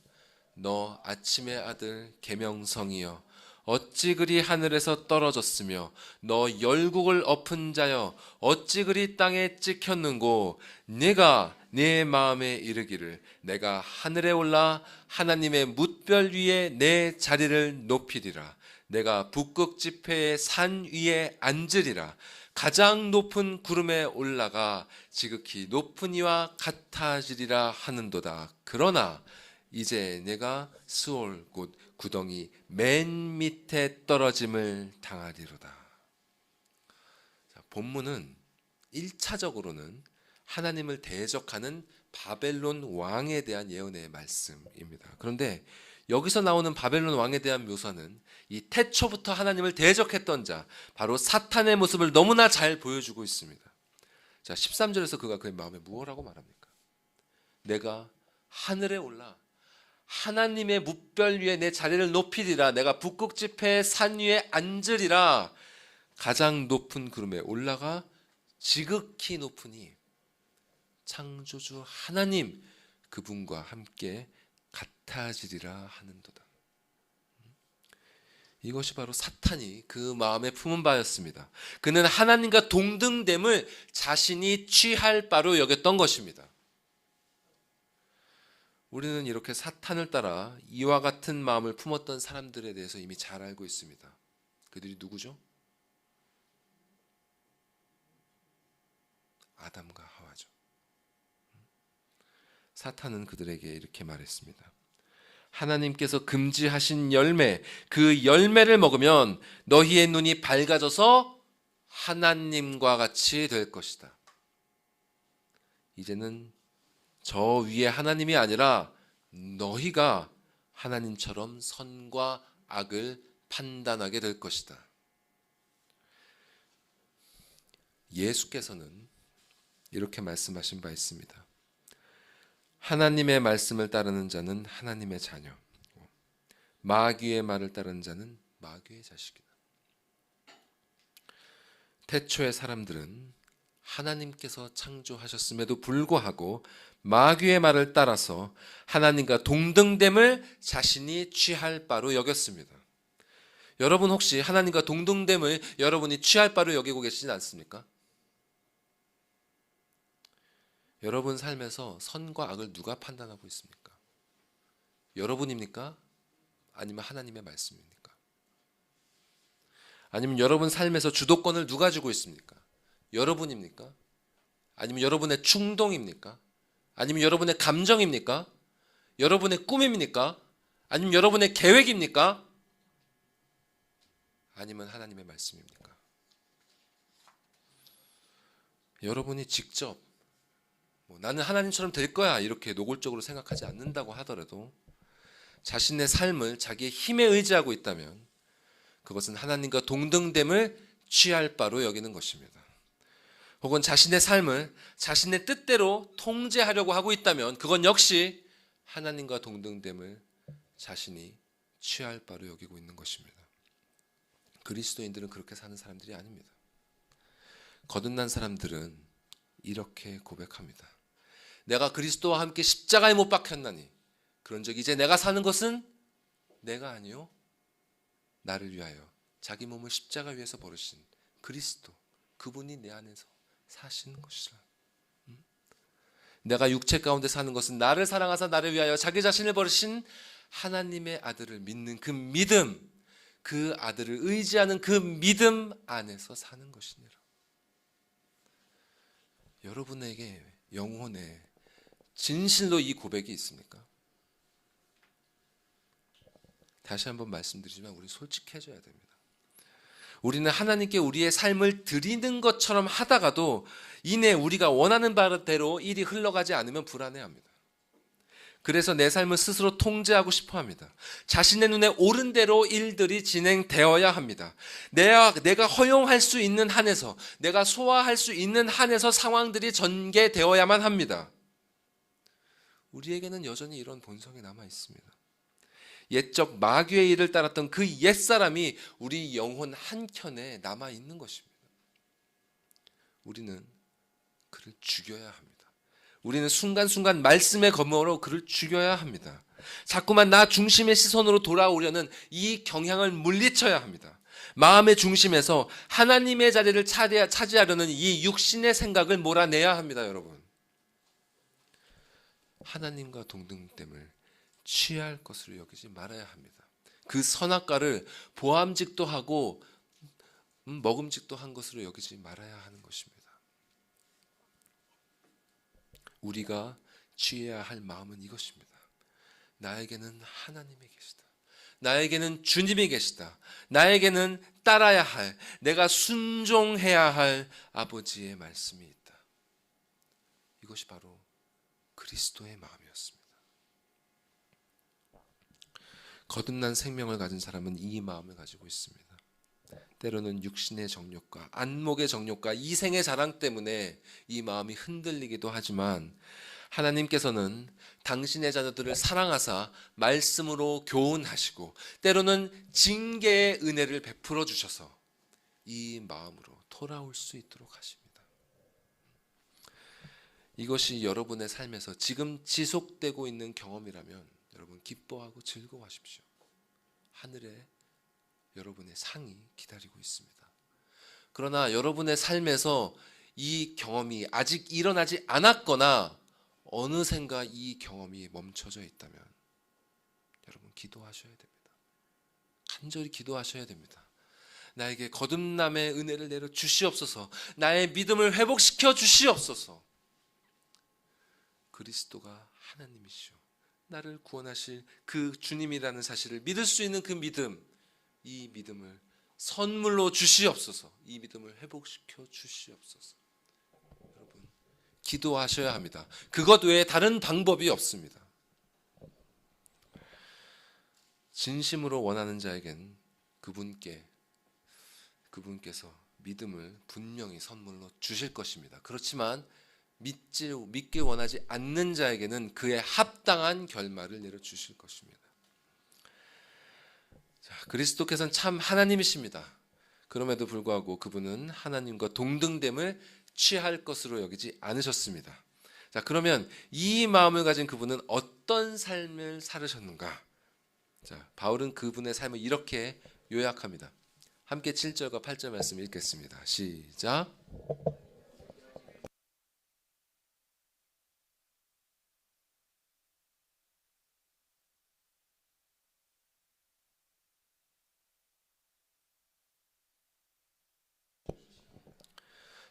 너 아침의 아들 계명성이여 어찌 그리 하늘에서 떨어졌으며 너 열국을 엎은 자여 어찌 그리 땅에 찍혔는고 네가 네 마음에 이르기를 내가 하늘에 올라 하나님의 뭇별 위에 내 자리를 높이리라 내가 북극 지폐의 산 위에 앉으리라 가장 높은 구름에 올라가 지극히 높은 이와 같아지리라 하는도다. 그러나 이제 내가 스올 곧 구덩이 맨 밑에 떨어짐을 당하리로다. 자, 본문은 1차적으로는 하나님을 대적하는 바벨론 왕에 대한 예언의 말씀입니다. 그런데 여기서 나오는 바벨론 왕에 대한 묘사는 이 태초부터 하나님을 대적했던 자, 바로 사탄의 모습을 너무나 잘 보여주고 있습니다. 자, 13절에서 그가 그의 마음에 무엇라고 말합니까? 내가 하늘에 올라 하나님의 뭇별 위에 내 자리를 높이리라. 내가 북극 지폐의 산 위에 앉으리라. 가장 높은 구름에 올라가 지극히 높으니 창조주 하나님 그분과 함께 같아지리라 하는도다. 이것이 바로 사탄이 그 마음에 품은 바였습니다. 그는 하나님과 동등됨을 자신이 취할 바로 여겼던 것입니다. 우리는 이렇게 사탄을 따라 이와 같은 마음을 품었던 사람들에 대해서 이미 잘 알고 있습니다. 그들이 누구죠? 아담과 하와죠. 사탄은 그들에게 이렇게 말했습니다. 하나님께서 금지하신 열매, 그 열매를 먹으면 너희의 눈이 밝아져서 하나님과 같이 될 것이다. 이제는 저 위에 하나님이 아니라 너희가 하나님처럼 선과 악을 판단하게 될 것이다. 예수께서는 이렇게 말씀하신 바 있습니다. 하나님의 말씀을 따르는 자는 하나님의 자녀, 마귀의 말을 따르는 자는 마귀의 자식이다. 태초의 사람들은 하나님께서 창조하셨음에도 불구하고 마귀의 말을 따라서 하나님과 동등됨을 자신이 취할 바로 여겼습니다. 여러분 혹시 하나님과 동등됨을 여러분이 취할 바로 여기고 계시지 않습니까? 여러분 삶에서 선과 악을 누가 판단하고 있습니까? 여러분입니까? 아니면 하나님의 말씀입니까? 아니면 여러분 삶에서 주도권을 누가 쥐고 있습니까? 여러분입니까? 아니면 여러분의 충동입니까? 아니면 여러분의 감정입니까? 여러분의 꿈입니까? 아니면 여러분의 계획입니까? 아니면 하나님의 말씀입니까? 여러분이 직접 나는 하나님처럼 될 거야 이렇게 노골적으로 생각하지 않는다고 하더라도 자신의 삶을 자기의 힘에 의지하고 있다면 그것은 하나님과 동등됨을 취할 바로 여기는 것입니다. 혹은 자신의 삶을 자신의 뜻대로 통제하려고 하고 있다면 그건 역시 하나님과 동등됨을 자신이 취할 바로 여기고 있는 것입니다. 그리스도인들은 그렇게 사는 사람들이 아닙니다. 거듭난 사람들은 이렇게 고백합니다. 내가 그리스도와 함께 십자가에 못 박혔나니 그런즉 이제 내가 사는 것은 내가 아니요 나를 위하여 자기 몸을 십자가 위에서 버리신 그리스도 그분이 내 안에서 사시는 것이라. 내가 육체 가운데 사는 것은 나를 사랑하사 나를 위하여 자기 자신을 버리신 하나님의 아들을 믿는 그 믿음, 그 아들을 의지하는 그 믿음 안에서 사는 것이니라. 여러분에게 영혼에 진실로 이 고백이 있습니까? 다시 한번 말씀드리지만 우리 솔직해져야 됩니다. 우리는 하나님께 우리의 삶을 드리는 것처럼 하다가도 이내 우리가 원하는 바대로 일이 흘러가지 않으면 불안해합니다. 그래서 내 삶을 스스로 통제하고 싶어 합니다. 자신의 눈에 옳은 대로 일들이 진행되어야 합니다. 내가 허용할 수 있는 한에서, 내가 소화할 수 있는 한에서 상황들이 전개되어야만 합니다. 우리에게는 여전히 이런 본성이 남아 있습니다. 옛적 마귀의 일을 따랐던 그 옛사람이 우리 영혼 한켠에 남아 있는 것입니다. 우리는 그를 죽여야 합니다. 우리는 순간순간 말씀의 검으로 그를 죽여야 합니다. 자꾸만 나 중심의 시선으로 돌아오려는 이 경향을 물리쳐야 합니다. 마음의 중심에서 하나님의 자리를 차지하려는 이 육신의 생각을 몰아내야 합니다. 여러분, 하나님과 동등됨을 취할 것으로 여기지 말아야 합니다. 그 선악과를 보암직도 하고 먹음직도 한 것으로 여기지 말아야 하는 것입니다. 우리가 취해야 할 마음은 이것입니다. 나에게는 하나님이 계시다. 나에게는 주님이 계시다. 나에게는 따라야 할, 내가 순종해야 할 아버지의 말씀이 있다. 이것이 바로 그리스도의 마음이었습니다. 거듭난 생명을 가진 사람은 이 마음을 가지고 있습니다. 때로는 육신의 정욕과 안목의 정욕과 이생의 자랑 때문에 이 마음이 흔들리기도 하지만 하나님께서는 당신의 자녀들을 사랑하사 말씀으로 교훈하시고 때로는 징계의 은혜를 베풀어 주셔서 이 마음으로 돌아올 수 있도록 하십니다. 이것이 여러분의 삶에서 지금 지속되고 있는 경험이라면 여러분 기뻐하고 즐거워하십시오. 하늘에 여러분의 상이 기다리고 있습니다. 그러나 여러분의 삶에서 이 경험이 아직 일어나지 않았거나 어느샌가 이 경험이 멈춰져 있다면 여러분 기도하셔야 됩니다. 간절히 기도하셔야 됩니다. 나에게 거듭남의 은혜를 내려 주시옵소서. 나의 믿음을 회복시켜 주시옵소서. 그리스도가 하나님이시오. 나를 구원하실 그 주님이라는 사실을 믿을 수 있는 그 믿음, 이 믿음을 선물로 주시옵소서. 이 믿음을 회복시켜 주시옵소서. 여러분 기도하셔야 합니다. 그것 외에 다른 방법이 없습니다. 진심으로 원하는 자에겐 그분께서 믿음을 분명히 선물로 주실 것입니다. 그렇지만 믿기 원하지 않는 자에게는 그에 합당한 결말을 내려 주실 것입니다. 자, 그리스도께서는 참 하나님이십니다. 그럼에도 불구하고 그분은 하나님과 동등됨을 취할 것으로 여기지 않으셨습니다. 자, 그러면 이 마음을 가진 그분은 어떤 삶을 살으셨는가? 자, 바울은 그분의 삶을 이렇게 요약합니다. 함께 7절과 8절 말씀 읽겠습니다. 시작.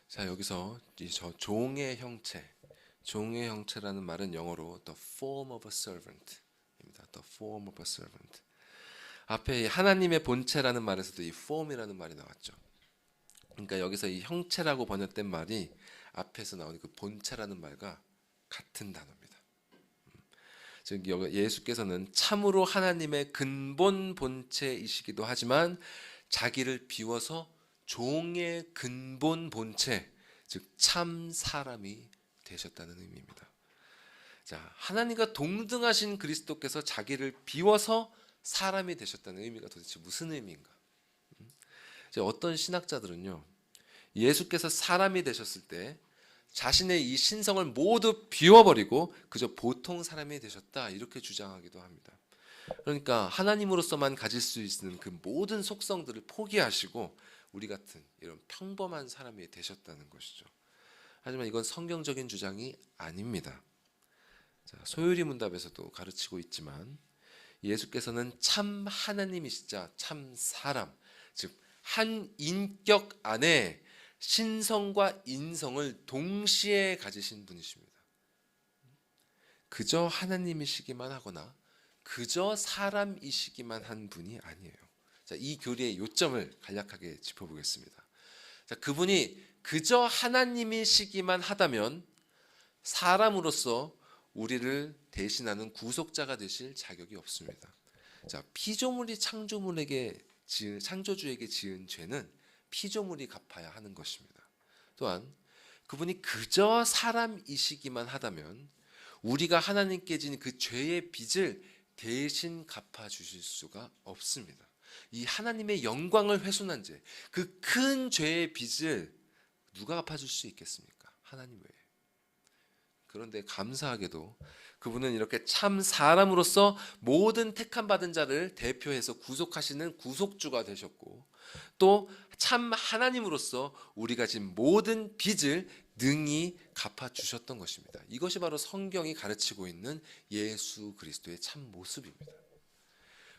자, 여기서 저 종의 형체라는 말은 영어로 the form of a servant입니다. The form of a servant. 앞에 하나님의 본체라는 말에서도 이 form이라는 말이 나왔죠. 그러니까 여기서 이 형체라고 번역된 말이 앞에서 나오는 그 본체라는 말과 같은 단어입니다. 즉 예수께서는 참으로 하나님의 근본 본체이시기도 하지만 자기를 비워서 종의 근본 본체, 즉 참 사람이 되셨다는 의미입니다. 자, 하나님과 동등하신 그리스도께서 자기를 비워서 사람이 되셨다는 의미가 도대체 무슨 의미인가? 어떤 신학자들은요, 예수께서 사람이 되셨을 때 자신의 이 신성을 모두 비워버리고 그저 보통 사람이 되셨다, 이렇게 주장하기도 합니다. 그러니까 하나님으로서만 가질 수 있는 그 모든 속성들을 포기하시고 우리 같은 이런 평범한 사람이 되셨다는 것이죠. 하지만 이건 성경적인 주장이 아닙니다. 자, 소요리 문답에서도 가르치고 있지만 예수께서는 참 하나님이시자 참 사람, 즉 한 인격 안에 신성과 인성을 동시에 가지신 분이십니다. 그저 하나님이시기만 하거나 그저 사람이시기만 한 분이 아니에요. 자, 이 교리의 요점을 간략하게 짚어보겠습니다. 자, 그분이 그저 하나님이시기만 하다면 사람으로서 우리를 대신하는 구속자가 되실 자격이 없습니다. 자, 피조물이 창조주에게 지은 죄는 피조물이 갚아야 하는 것입니다. 또한 그분이 그저 사람이시기만 하다면 우리가 하나님께 진 그 죄의 빚을 대신 갚아주실 수가 없습니다. 이 하나님의 영광을 훼손한 죄, 그 큰 죄의 빚을 누가 갚아줄 수 있겠습니까? 하나님 외에. 그런데 감사하게도 그분은 이렇게 참 사람으로서 모든 택함 받은 자를 대표해서 구속하시는 구속주가 되셨고, 또 참 하나님으로서 우리가 진 모든 빚을 능히 갚아주셨던 것입니다. 이것이 바로 성경이 가르치고 있는 예수 그리스도의 참 모습입니다.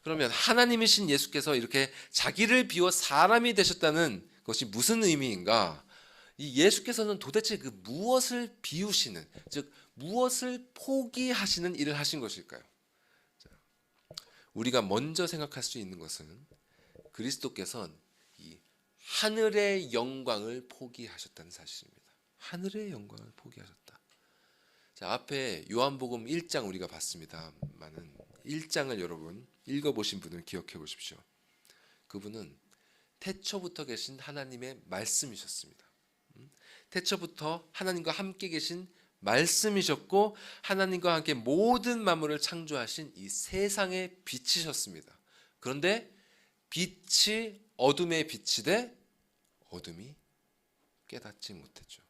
그러면 하나님이신 예수께서 이렇게 자기를 비워 사람이 되셨다는 것이 무슨 의미인가? 이 예수께서는 도대체 그 무엇을 비우시는, 즉 무엇을 포기하시는 일을 하신 것일까요? 우리가 먼저 생각할 수 있는 것은 그리스도께서는 이 하늘의 영광을 포기하셨다는 사실입니다. 하늘의 영광을 포기하셨다. 자, 앞에 요한복음 1장 우리가 봤습니다만은 1장을 여러분 읽어보신 분을 기억해 보십시오. 그분은 태초부터 계신 하나님의 말씀이셨습니다. 태초부터 하나님과 함께 계신 말씀이셨고, 하나님과 함께 모든 만물을 창조하신 이 세상의 빛이셨습니다. 그런데 빛이 어둠에 비치되 어둠이 깨닫지 못했죠.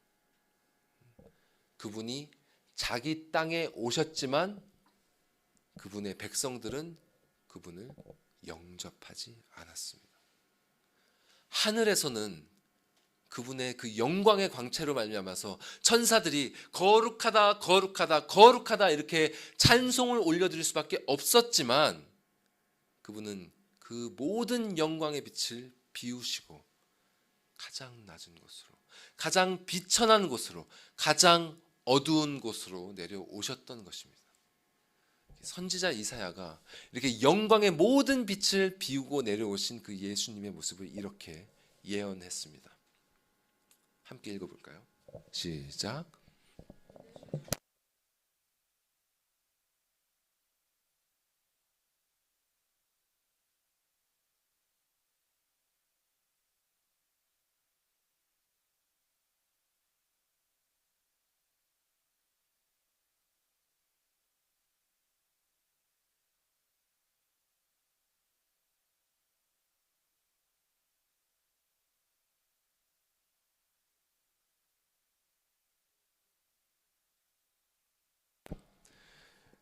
그분이 자기 땅에 오셨지만 그분의 백성들은 그분을 영접하지 않았습니다. 하늘에서는 그분의 그 영광의 광채로 말미암아서 천사들이 거룩하다 거룩하다 거룩하다 이렇게 찬송을 올려드릴 수밖에 없었지만, 그분은 그 모든 영광의 빛을 비우시고 가장 낮은 곳으로, 가장 비천한 곳으로, 가장 어두운 곳으로 내려오셨던 것입니다. 선지자 이사야가 이렇게 영광의 모든 빛을 비우고 내려오신 그 예수님의 모습을 이렇게 예언했습니다. 함께 읽어볼까요? 시작.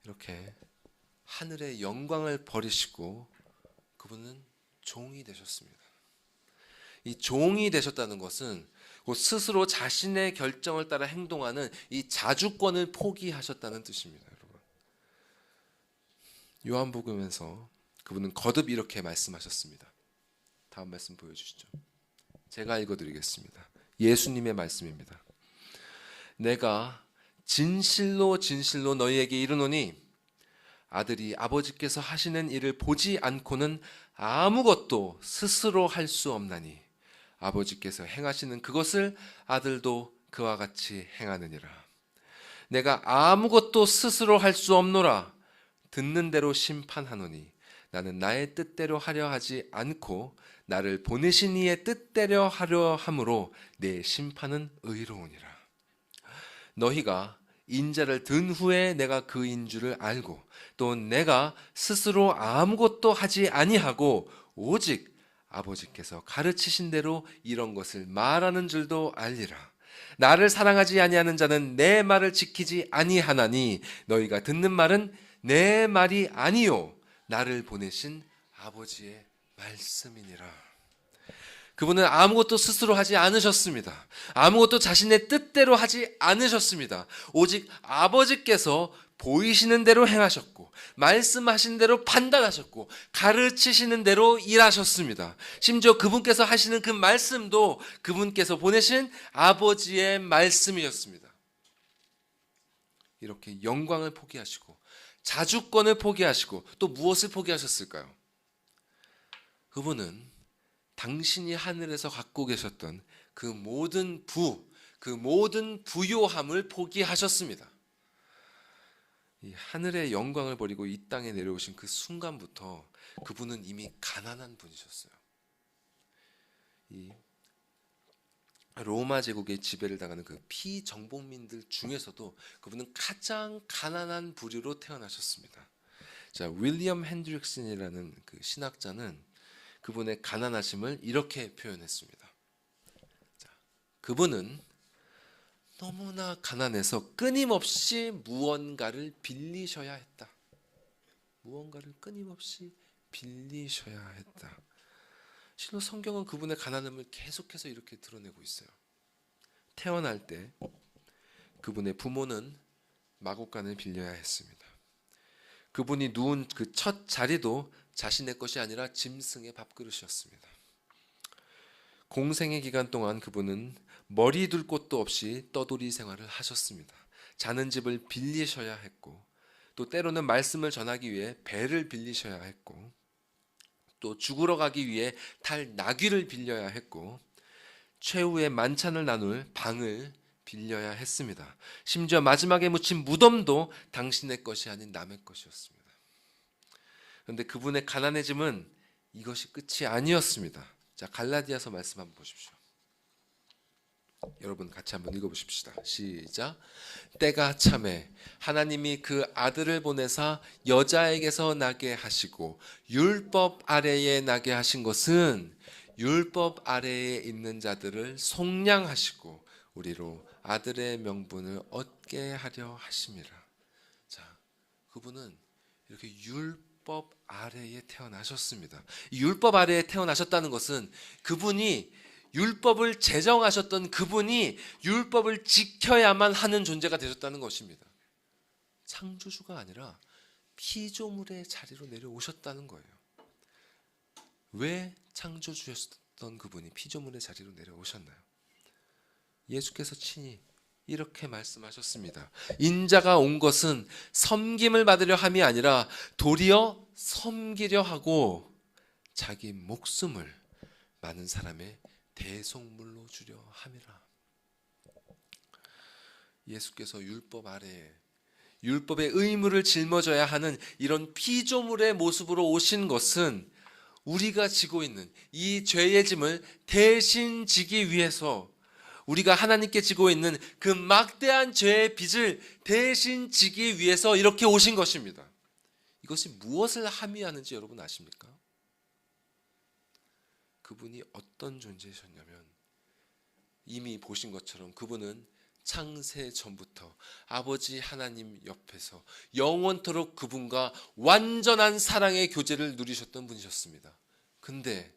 이렇게 하늘의 영광을 버리시고 그분은 종이 되셨습니다. 이 종이 되셨다는 것은 곧 스스로 자신의 결정을 따라 행동하는 이 자주권을 포기하셨다는 뜻입니다. 여러분, 요한복음에서 그분은 거듭 이렇게 말씀하셨습니다. 다음 말씀 보여주시죠. 제가 읽어드리겠습니다. 예수님의 말씀입니다. 내가 진실로 진실로 너희에게 이르노니 아들이 아버지께서 하시는 일을 보지 않고는 아무것도 스스로 할 수 없나니 아버지께서 행하시는 그것을 아들도 그와 같이 행하느니라. 내가 아무것도 스스로 할 수 없노라. 듣는 대로 심판하노니 나는 나의 뜻대로 하려 하지 않고 나를 보내신 이의 뜻대로 하려 함으로 내 심판은 의로우니라. 너희가 인자를 든 후에 내가 그인 줄을 알고 또 내가 스스로 아무것도 하지 아니하고 오직 아버지께서 가르치신 대로 이런 것을 말하는 줄도 알리라. 나를 사랑하지 아니하는 자는 내 말을 지키지 아니하나니 너희가 듣는 말은 내 말이 아니요 나를 보내신 아버지의 말씀이니라. 그분은 아무것도 스스로 하지 않으셨습니다. 아무것도 자신의 뜻대로 하지 않으셨습니다. 오직 아버지께서 보이시는 대로 행하셨고 말씀하신 대로 판단하셨고 가르치시는 대로 일하셨습니다. 심지어 그분께서 하시는 그 말씀도 그분께서 보내신 아버지의 말씀이었습니다. 이렇게 영광을 포기하시고 자주권을 포기하시고 또 무엇을 포기하셨을까요? 그분은 당신이 하늘에서 갖고 계셨던 그 모든 그 모든 부요함을 포기하셨습니다. 이 하늘의 영광을 버리고 이 땅에 내려오신 그 순간부터 그분은 이미 가난한 분이셨어요. 이 로마 제국의 지배를 당하는 그 피정복민들 중에서도 그분은 가장 가난한 부류로 태어나셨습니다. 자, 윌리엄 핸드릭슨이라는 그 신학자는 그분의 가난하심을 이렇게 표현했습니다. 자, 그분은 너무나 가난해서 끊임없이 무언가를 빌리셔야 했다. 무언가를 끊임없이 빌리셔야 했다. 실로 성경은 그분의 가난함을 계속해서 이렇게 드러내고 있어요. 태어날 때 그분의 부모는 마구간을 빌려야 했습니다. 그분이 누운 그 첫 자리도 자신의 것이 아니라 짐승의 밥그릇이었습니다. 공생의 기간 동안 그분은 머리 둘 곳도 없이 떠돌이 생활을 하셨습니다. 자는 집을 빌리셔야 했고, 또 때로는 말씀을 전하기 위해 배를 빌리셔야 했고, 또 죽으러 가기 위해 탈 나귀를 빌려야 했고, 최후의 만찬을 나눌 방을 빌려야 했습니다. 심지어 마지막에 묻힌 무덤도 당신의 것이 아닌 남의 것이었습니다. 그런데 그분의 가난해짐은 이것이 끝이 아니었습니다. 자, 갈라디아서 말씀 한번 보십시오. 여러분 같이 한번 읽어보십시다. 시작. 때가 참에 하나님이 그 아들을 보내사 여자에게서 나게 하시고 율법 아래에 나게 하신 것은 율법 아래에 있는 자들을 속량하시고 우리로 아들의 명분을 얻게 하려 하심이라. 자, 그분은 이렇게 율법 아래에 태어나셨습니다. 이 율법 아래에 태어나셨다는 것은 그분이 율법을 제정하셨던 그분이 율법을 지켜야만 하는 존재가 되셨다는 것입니다. 창조주가 아니라 피조물의 자리로 내려오셨다는 거예요. 왜 창조주였던 그분이 피조물의 자리로 내려오셨나요? 예수께서 친히 이렇게 말씀하셨습니다. 인자가 온 것은 섬김을 받으려 함이 아니라 도리어 섬기려 하고 자기 목숨을 많은 사람의 대속물로 주려 함이라. 예수께서 율법 아래에 율법의 의무를 짊어져야 하는 이런 피조물의 모습으로 오신 것은 우리가 지고 있는 이 죄의 짐을 대신 지기 위해서, 우리가 하나님께 지고 있는 그 막대한 죄의 빚을 대신 지기 위해서 이렇게 오신 것입니다. 이것이 무엇을 함의하는지 여러분 아십니까? 그분이 어떤 존재이셨냐면, 이미 보신 것처럼 그분은 창세 전부터 아버지 하나님 옆에서 영원토록 그분과 완전한 사랑의 교제를 누리셨던 분이셨습니다. 근데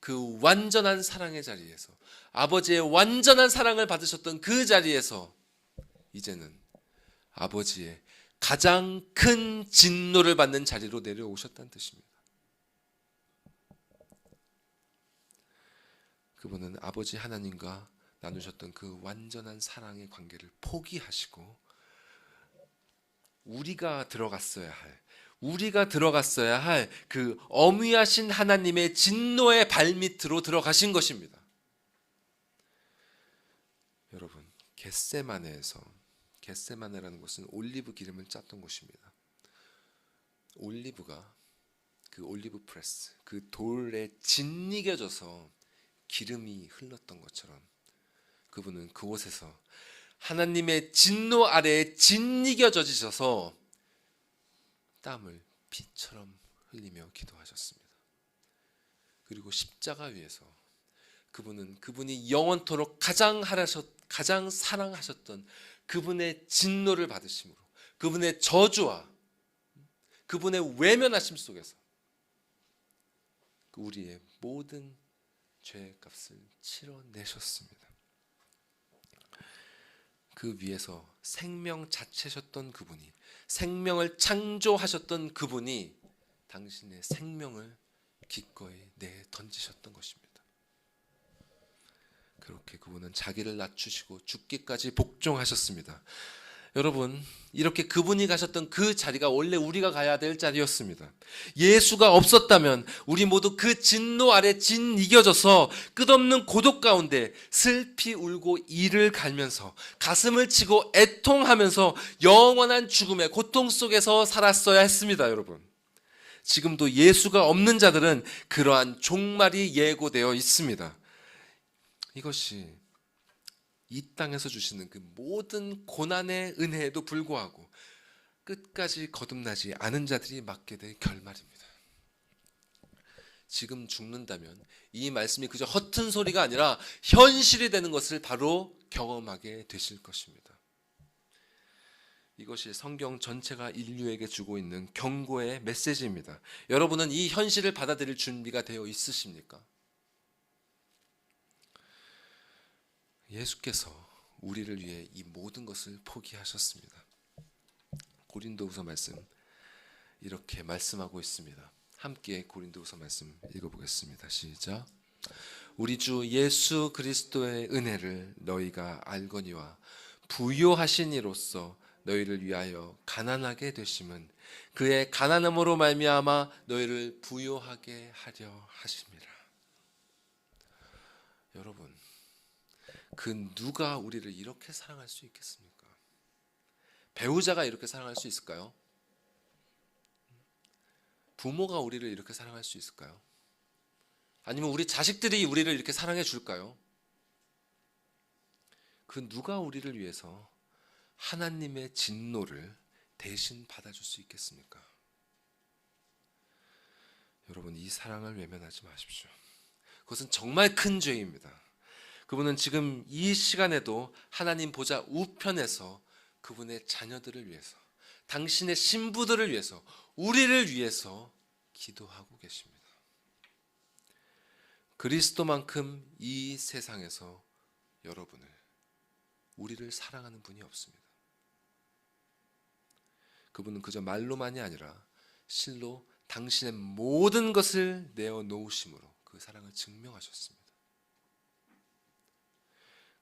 그 완전한 사랑의 자리에서, 아버지의 완전한 사랑을 받으셨던 그 자리에서 이제는 아버지의 가장 큰 진노를 받는 자리로 내려오셨다는 뜻입니다. 그분은 아버지 하나님과 나누셨던 그 완전한 사랑의 관계를 포기하시고 우리가 들어갔어야 할 그 어미하신 하나님의 진노의 발밑으로 들어가신 것입니다. 여러분, 겟세마네라는 곳은 올리브 기름을 짰던 곳입니다. 올리브가 그 올리브 프레스, 그 돌에 짓이겨져서 기름이 흘렀던 것처럼 그분은 그곳에서 하나님의 진노 아래에 짓이겨져지셔서 땀을 피처럼 흘리며 기도하셨습니다. 그리고 십자가 위에서 그분이 영원토록 가장 사랑하셨던 그분의 진노를 받으심으로, 그분의 저주와 그분의 외면하심 속에서 우리의 모든 죄의 값을 치러내셨습니다. 그 위에서 생명 자체셨던 그분이, 생명을 창조하셨던 그분이 당신의 생명을 기꺼이 내던지셨던 것입니다. 그렇게 그분은 자기를 낮추시고 죽기까지 복종하셨습니다. 여러분, 이렇게 그분이 가셨던 그 자리가 원래 우리가 가야 될 자리였습니다. 예수가 없었다면 우리 모두 그 진노 아래 짓이겨져서 끝없는 고독 가운데 슬피 울고 이를 갈면서 가슴을 치고 애통하면서 영원한 죽음의 고통 속에서 살았어야 했습니다. 여러분, 지금도 예수가 없는 자들은 그러한 종말이 예고되어 있습니다. 이것이 이 땅에서 주시는 그 모든 고난의 은혜에도 불구하고 끝까지 거듭나지 않은 자들이 맞게 될 결말입니다. 지금 죽는다면 이 말씀이 그저 허튼 소리가 아니라 현실이 되는 것을 바로 경험하게 되실 것입니다. 이것이 성경 전체가 인류에게 주고 있는 경고의 메시지입니다. 여러분은 이 현실을 받아들일 준비가 되어 있으십니까? 예수께서 우리를 위해 이 모든 것을 포기하셨습니다. 고린도후서 말씀 이렇게 말씀하고 있습니다. 함께 고린도후서 말씀 읽어보겠습니다. 시작. 우리 주 예수 그리스도의 은혜를 너희가 알거니와 부요하신 이로써 너희를 위하여 가난하게 되심은 그의 가난함으로 말미암아 너희를 부요하게 하려 하심이라. 여러분, 그 누가 우리를 이렇게 사랑할 수 있겠습니까? 배우자가 이렇게 사랑할 수 있을까요? 부모가 우리를 이렇게 사랑할 수 있을까요? 아니면 우리 자식들이 우리를 이렇게 사랑해 줄까요? 그 누가 우리를 위해서 하나님의 진노를 대신 받아줄 수 있겠습니까? 여러분, 이 사랑을 외면하지 마십시오. 그것은 정말 큰 죄입니다. 그분은 지금 이 시간에도 하나님 보좌 우편에서 그분의 자녀들을 위해서, 당신의 신부들을 위해서, 우리를 위해서 기도하고 계십니다. 그리스도만큼 이 세상에서 여러분을, 우리를 사랑하는 분이 없습니다. 그분은 그저 말로만이 아니라 실로 당신의 모든 것을 내어놓으심으로 그 사랑을 증명하셨습니다.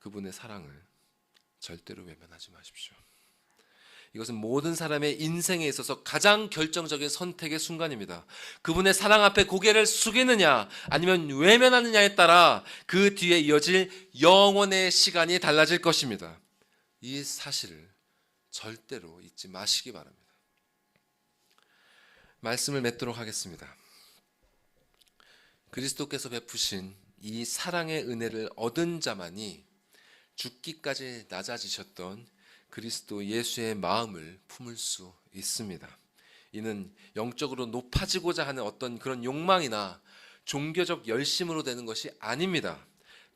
그분의 사랑을 절대로 외면하지 마십시오. 이것은 모든 사람의 인생에 있어서 가장 결정적인 선택의 순간입니다. 그분의 사랑 앞에 고개를 숙이느냐 아니면 외면하느냐에 따라 그 뒤에 이어질 영원의 시간이 달라질 것입니다. 이 사실을 절대로 잊지 마시기 바랍니다. 말씀을 맺도록 하겠습니다. 그리스도께서 베푸신 이 사랑의 은혜를 얻은 자만이 죽기까지 낮아지셨던 그리스도 예수의 마음을 품을 수 있습니다. 이는 영적으로 높아지고자 하는 어떤 그런 욕망이나 종교적 열심으로 되는 것이 아닙니다.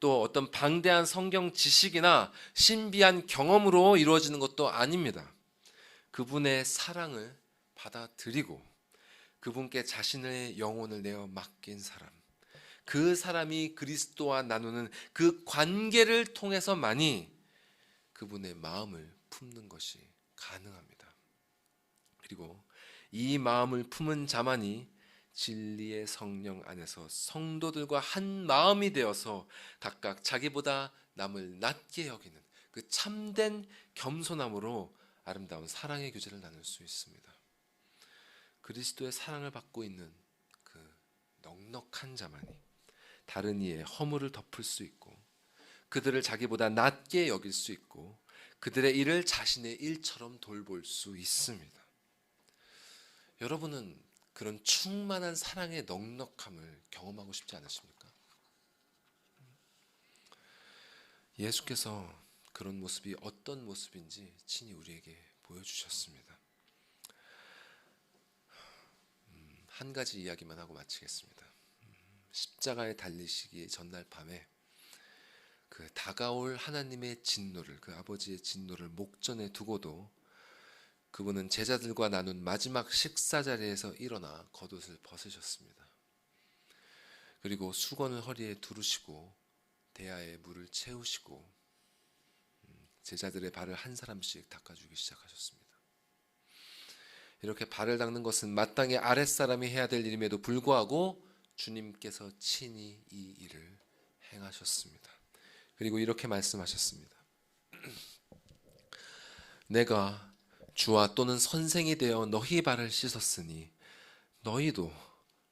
또 어떤 방대한 성경 지식이나 신비한 경험으로 이루어지는 것도 아닙니다. 그분의 사랑을 받아들이고 그분께 자신의 영혼을 내어 맡긴 사람, 그 사람이 그리스도와 나누는 그 관계를 통해서만이 그분의 마음을 품는 것이 가능합니다. 그리고 이 마음을 품은 자만이 진리의 성령 안에서 성도들과 한 마음이 되어서 각각 자기보다 남을 낮게 여기는 그 참된 겸손함으로 아름다운 사랑의 교제를 나눌 수 있습니다. 그리스도의 사랑을 받고 있는 그 넉넉한 자만이 다른 이의 허물을 덮을 수 있고 그들을 자기보다 낮게 여길 수 있고 그들의 일을 자신의 일처럼 돌볼 수 있습니다. 여러분은 그런 충만한 사랑의 넉넉함을 경험하고 싶지 않으십니까? 예수께서 그런 모습이 어떤 모습인지 친히 우리에게 보여주셨습니다. 한 가지 이야기만 하고 마치겠습니다. 십자가에 달리시기 전날 밤에 그 다가올 하나님의 진노를, 그 아버지의 진노를 목전에 두고도 그분은 제자들과 나눈 마지막 식사 자리에서 일어나 겉옷을 벗으셨습니다. 그리고 수건을 허리에 두르시고 대야에 물을 채우시고 제자들의 발을 한 사람씩 닦아주기 시작하셨습니다. 이렇게 발을 닦는 것은 마땅히 아랫사람이 해야 될 일임에도 불구하고 주님께서 친히 이 일을 행하셨습니다. 그리고 이렇게 말씀하셨습니다. 내가 주와 또는 선생이 되어 너희 발을 씻었으니 너희도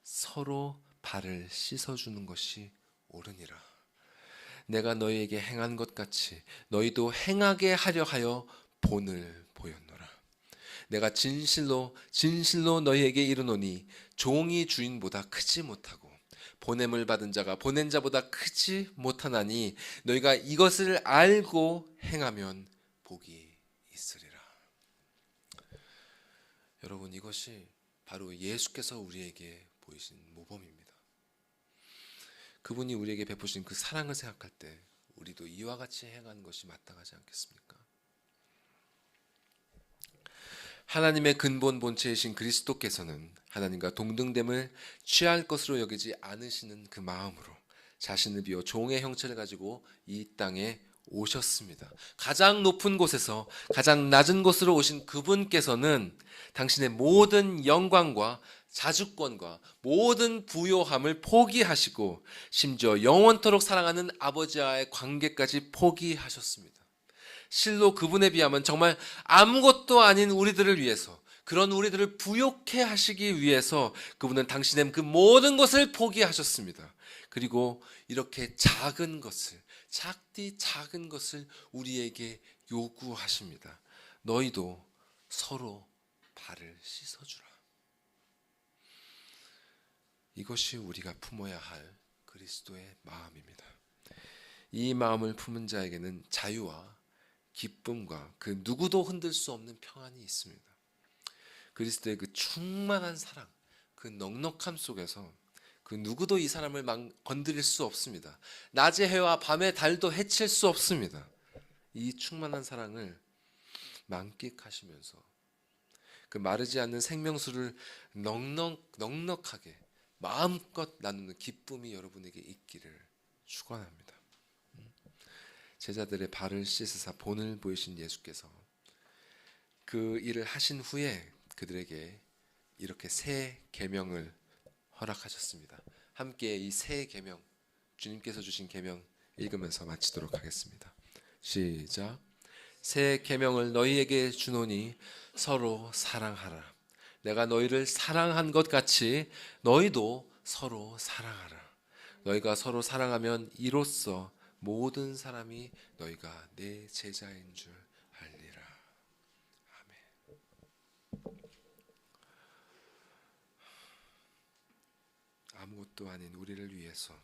서로 발을 씻어주는 것이 옳으니라. 내가 너희에게 행한 것 같이 너희도 행하게 하려 하여 본을 보였노라. 내가 진실로 너희에게 이르노니 종이 주인보다 크지 못하고 보냄을 받은 자가 보낸 자보다 크지 못하나니 너희가 이것을 알고 행하면 복이 있으리라. 여러분, 이것이 바로 예수께서 우리에게 보이신 모범입니다. 그분이 우리에게 베푸신 그 사랑을 생각할 때 우리도 이와 같이 행하는 것이 마땅하지 않겠습니까? 하나님의 근본 본체이신 그리스도께서는 하나님과 동등됨을 취할 것으로 여기지 않으시는 그 마음으로 자신을 비워 종의 형체를 가지고 이 땅에 오셨습니다. 가장 높은 곳에서 가장 낮은 곳으로 오신 그분께서는 당신의 모든 영광과 자주권과 모든 부요함을 포기하시고 심지어 영원토록 사랑하는 아버지와의 관계까지 포기하셨습니다. 실로 그분에 비하면 정말 아무것도 아닌 우리들을 위해서, 그런 우리들을 부욕해 하시기 위해서 그분은 당신의 그 모든 것을 포기하셨습니다. 그리고 이렇게 작은 것을, 작은 것을 우리에게 요구하십니다. 너희도 서로 발을 씻어주라. 이것이 우리가 품어야 할 그리스도의 마음입니다. 이 마음을 품은 자에게는 자유와 기쁨과 그 누구도 흔들 수 없는 평안이 있습니다. 그리스도의 그 충만한 사랑, 그 넉넉함 속에서 그 누구도 이 사람을 건드릴 수 없습니다. 낮의 해와 밤의 달도 해칠 수 없습니다. 이 충만한 사랑을 만끽하시면서 그 마르지 않는 생명수를 넉넉하게 마음껏 나누는 기쁨이 여러분에게 있기를 축원합니다. 제자들의 발을 씻으사 본을 보이신 예수께서 그 일을 하신 후에 그들에게 이렇게 새 계명을 허락하셨습니다. 함께 이 새 계명, 주님께서 주신 계명 읽으면서 마치도록 하겠습니다. 시작. 새 계명을 너희에게 주노니 서로 사랑하라. 내가 너희를 사랑한 것 같이 너희도 서로 사랑하라. 너희가 서로 사랑하면 이로써 모든 사람이 너희가 내 제자인 줄 알리라. 아멘. 아무것도 아닌 우리를 위해서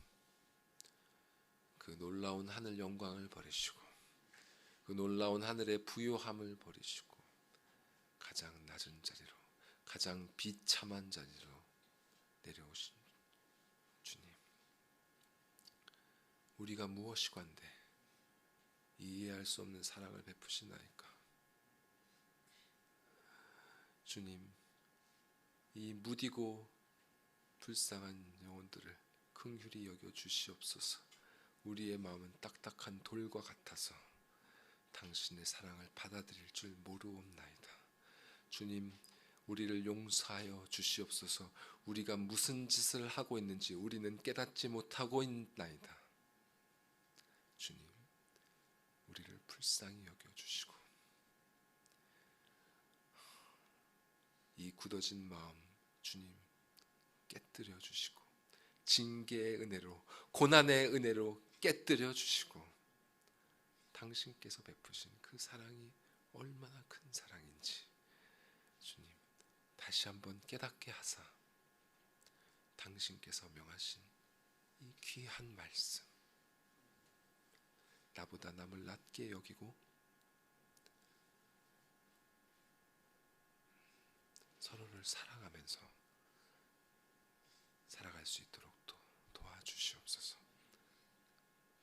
그 놀라운 하늘 영광을 버리시고 그 놀라운 하늘의 부요함을 버리시고 가장 낮은 자리로, 가장 비참한 자리로 내려오신 주님, 우리가 무엇이건데 이해할 수 없는 사랑을 베푸시나이까. 주님, 이 무디고 불쌍한 영혼들을 긍휼히 여겨 주시옵소서. 우리의 마음은 딱딱한 돌과 같아서 당신의 사랑을 받아들일 줄 모르옵나이다. 주님, 우리를 용서하여 주시옵소서. 우리가 무슨 짓을 하고 있는지 우리는 깨닫지 못하고 있나이다. 주님, 우리를 불쌍히 여겨주시고 이 굳어진 마음 주님 깨뜨려 주시고 징계의 은혜로, 고난의 은혜로 깨뜨려 주시고 당신께서 베푸신 그 사랑이 얼마나 큰 사랑인지 주님 다시 한번 깨닫게 하사 당신께서 명하신 이 귀한 말씀, 나보다 남을 낮게 여기고 서로를 사랑하면서 살아갈 수 있도록 도와주시옵소서.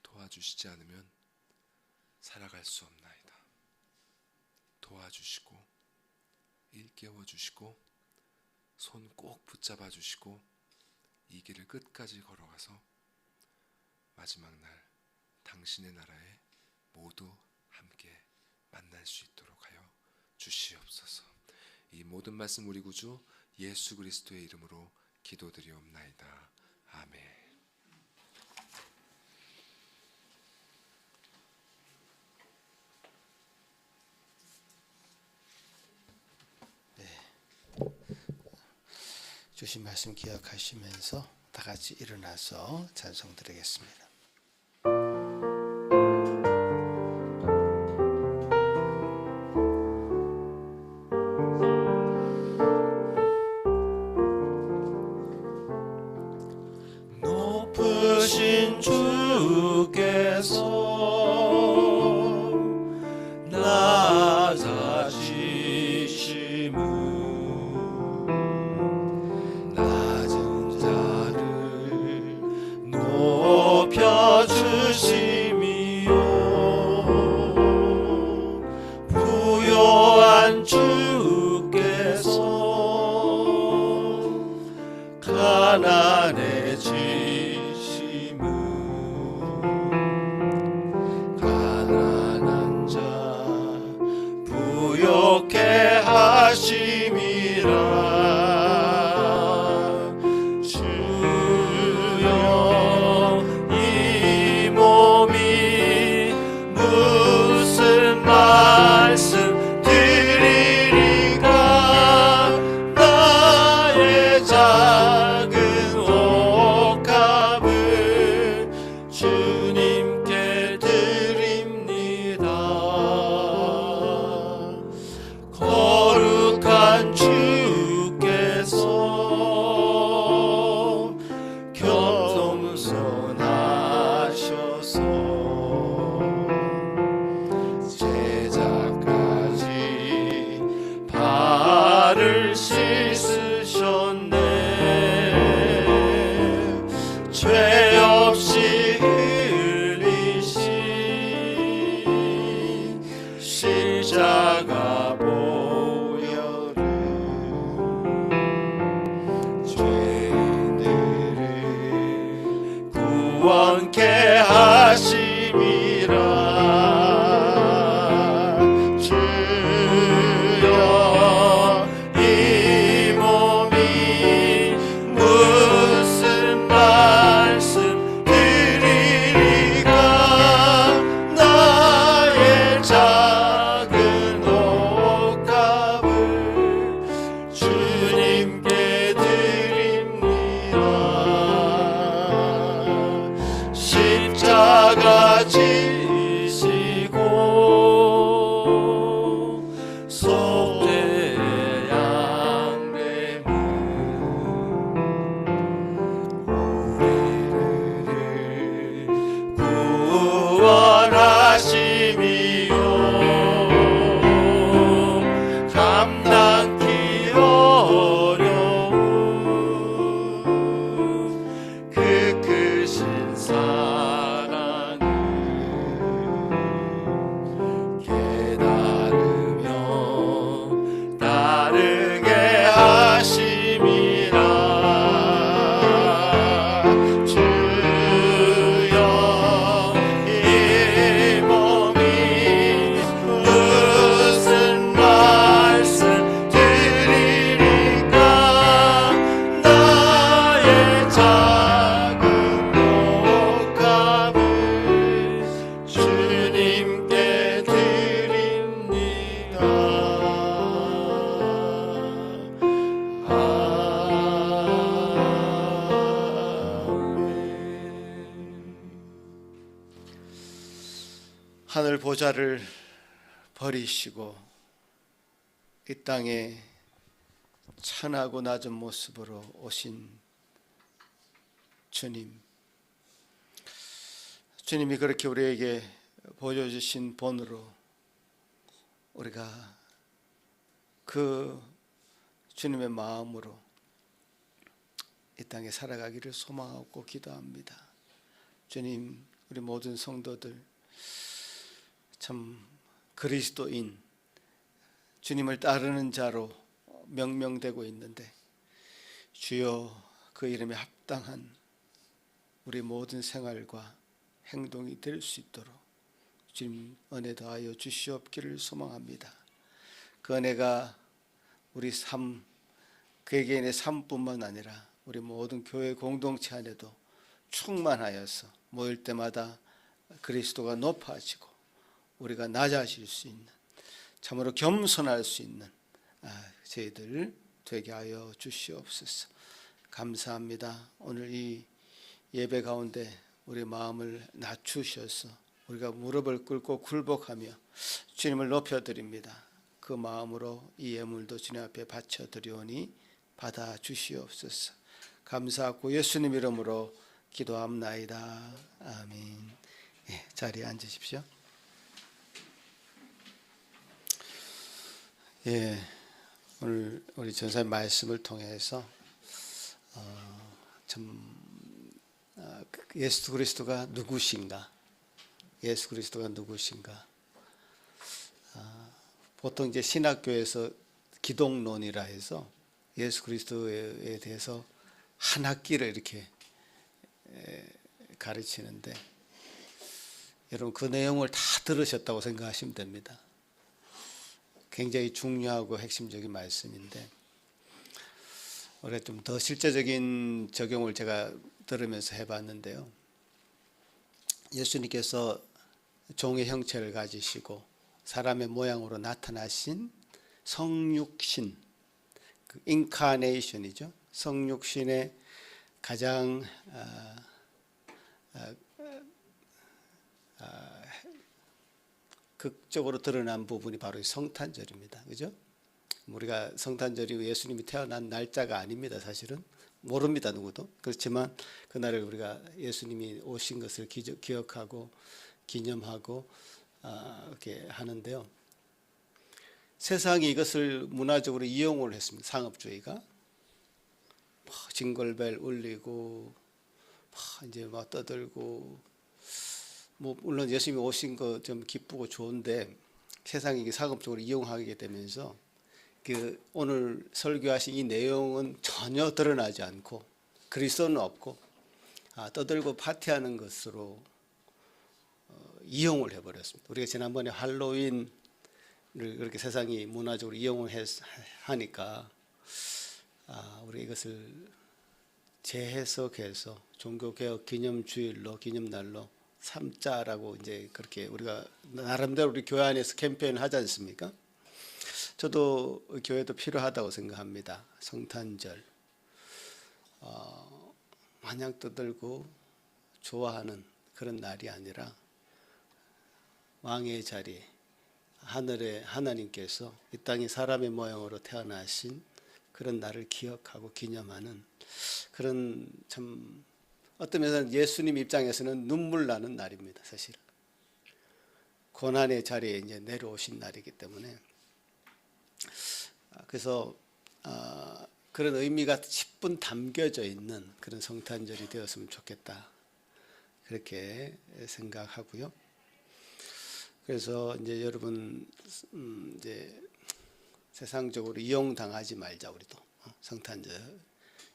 도와주시지 않으면 살아갈 수 없나이다. 도와주시고 일깨워 주시고 손 꼭 붙잡아 주시고 이 길을 끝까지 걸어가서 마지막 날 당신의 나라에 모두 함께 만날 수 있도록 하여 주시옵소서. 이 모든 말씀 우리 구주 예수 그리스도의 이름으로 기도드리옵나이다. 아멘. 주신 말씀 기억하시면서 다 같이 일어나서 찬송 드리겠습니다. 높으신 주께서 낮아지심은 가난해지심은 가난한 자 부욕해 하심이라. 주여 이 몸이 무슨 말씀 드리리까. 나의 작은 옥합을 주님께 드립니다. 거룩한 주께서 겸손하셔서 제자까지 발을 씻으셨네. 죄 없이 흘리신 십자가 보혈을 죄인들을 구원케 하심이라. 주여 이 몸이 무슨 말씀 드리리까. 나의 작은 옥합을 주님께 드립니다. 십자가 지시고 속죄 양배물 우리를 구원하심이요 감당기 어려운 그 크신 사랑을 깨달으며 따르게 하심이라. 주여 이 몸이 무슨 말씀 드리리까. 나의 작은 옥합을 주님께 드립니다. 하늘 보좌를 버리시고 이 땅에 천하고 낮은 모습으로 오신 주님이 그렇게 우리에게 보여주신 본으로 우리가 그 주님의 마음으로 이 땅에 살아가기를 소망하고 기도합니다. 주님, 우리 모든 성도들 참 그리스도인 주님을 따르는 자로 명명되고 있는데 주여 그 이름에 합당한 우리 모든 생활과 행동이 될 수 있도록 주님 은혜 더하여 주시옵기를 소망합니다. 그 은혜가 우리 삶, 그 개인의 삶뿐만 아니라 우리 모든 교회 공동체 안에도 충만하여서 모일 때마다 그리스도가 높아지고 우리가 낮아질 수 있는, 참으로 겸손할 수 있는 저희들 되게 하여 주시옵소서. 감사합니다. 오늘 이 예배 가운데 우리 마음을 낮추셔서 우리가 무릎을 꿇고 굴복하며 주님을 높여드립니다. 그 마음으로 이 예물도 주님 앞에 바쳐드리오니 받아주시옵소서. 감사하고 예수님 이름으로 기도합나이다. 아멘. 자리에 앉으십시오. 오늘 우리 전사님 말씀을 통해서 예수 그리스도가 누구신가? 예수 그리스도가 누구신가? 보통 이제 신학교에서 기독론이라 해서 예수 그리스도에 대해서 한 학기를 이렇게 가르치는데 여러분 그 내용을 다 들으셨다고 생각하시면 됩니다. 굉장히 중요하고 핵심적인 말씀인데 우리가 좀 더 실제적인 적용을 제가 들으면서 해봤는데요. 예수님께서 종의 형체를 가지시고 사람의 모양으로 나타나신 성육신, 그 인카네이션이죠. 성육신의 가장 극적으로 드러난 부분이 바로 성탄절입니다. 그죠? 우리가 성탄절이 예수님이 태어난 날짜가 아닙니다. 사실은 모릅니다. 누구도. 그렇지만 그날을 우리가 예수님이 오신 것을 기억하고 기념하고 이렇게 하는데요. 세상이 이것을 문화적으로 이용을 했습니다. 상업주의가 징글벨 울리고 이제 막 떠들고 뭐 물론 예수님이 오신 거 좀 기쁘고 좋은데 세상이 이게 상업적으로 이용하게 되면서 그 오늘 설교하신 이 내용은 전혀 드러나지 않고 그리스도는 없고 떠들고 파티하는 것으로 이용을 해버렸습니다. 우리가 지난번에 할로윈을 그렇게 세상이 문화적으로 이용을 하니까 우리 이것을 재해석해서 종교개혁 기념주일로 기념날로 삼자라고 이제 그렇게 우리가 나름대로 우리 교회 안에서 캠페인을 하지 않습니까? 저도 교회도 필요하다고 생각합니다. 성탄절 마냥 떠들고 좋아하는 그런 날이 아니라 왕의 자리 하늘의 하나님께서 이 땅에 사람의 모양으로 태어나신 그런 날을 기억하고 기념하는 그런 참 어떤 면에서는 예수님 입장에서는 눈물 나는 날입니다. 사실 고난의 자리에 이제 내려오신 날이기 때문에 그래서 그런 의미가 10분 담겨져 있는 그런 성탄절이 되었으면 좋겠다 그렇게 생각하고요. 그래서 이제 여러분 이제 세상적으로 이용당하지 말자 우리도 성탄절.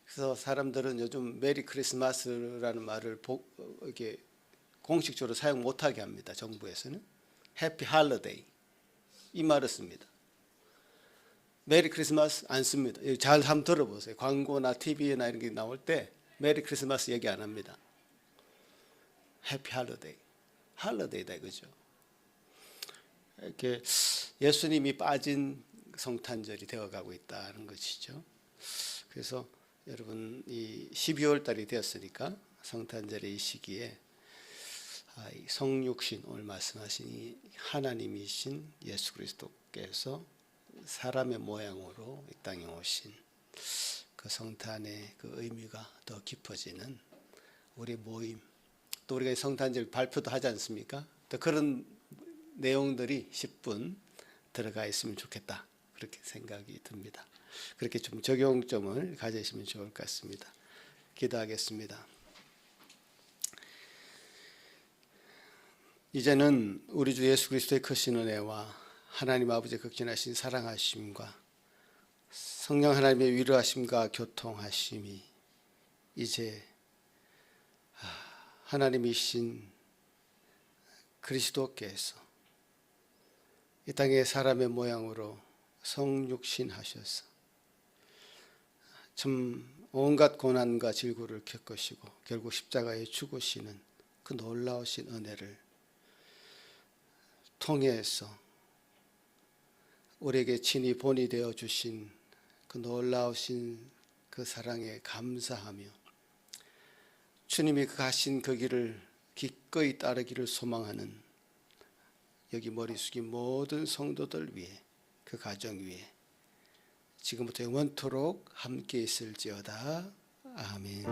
그래서 사람들은 요즘 메리 크리스마스라는 말을 이렇게 공식적으로 사용 못하게 합니다. 정부에서는 해피 할러데이 이 말을 씁니다. 메리 크리스마스 안 씁니다. 잘 한번 들어보세요. 광고나 TV나 이런 게 나올 때 메리 크리스마스 얘기 안 합니다. 해피 할러데이, 할러데이다 이거죠. 이렇게 예수님이 빠진 성탄절이 되어가고 있다는 것이죠. 그래서 여러분 이 12월 달이 되었으니까 성탄절의 이 시기에 이 성육신 오늘 말씀하신 이 하나님이신 예수 그리스도께서 사람의 모양으로 이 땅에 오신 그 성탄의 그 의미가 더 깊어지는 우리 모임 또 우리가 성탄절 발표도 하지 않습니까? 또 그런 내용들이 10분 들어가 있으면 좋겠다 그렇게 생각이 듭니다. 그렇게 좀 적용점을 가지시면 좋을 것 같습니다. 기도하겠습니다. 이제는 우리 주 예수 그리스도의 크신 은혜와 하나님 아버지의 극진하신 사랑하심과 성령 하나님의 위로하심과 교통하심이 이제 하나님이신 그리스도께서 이 땅에 사람의 모양으로 성육신 하셔서 참 온갖 고난과 질고를 겪으시고 결국 십자가에 죽으시는 그 놀라우신 은혜를 통해서 우리에게 친히 본이 되어 주신 그 놀라우신 그 사랑에 감사하며 주님이 가신 그 길을 기꺼이 따르기를 소망하는 여기 머리 숙인 모든 성도들 위해 그 가정 위에 지금부터 영원토록 함께 있을지어다. 아멘.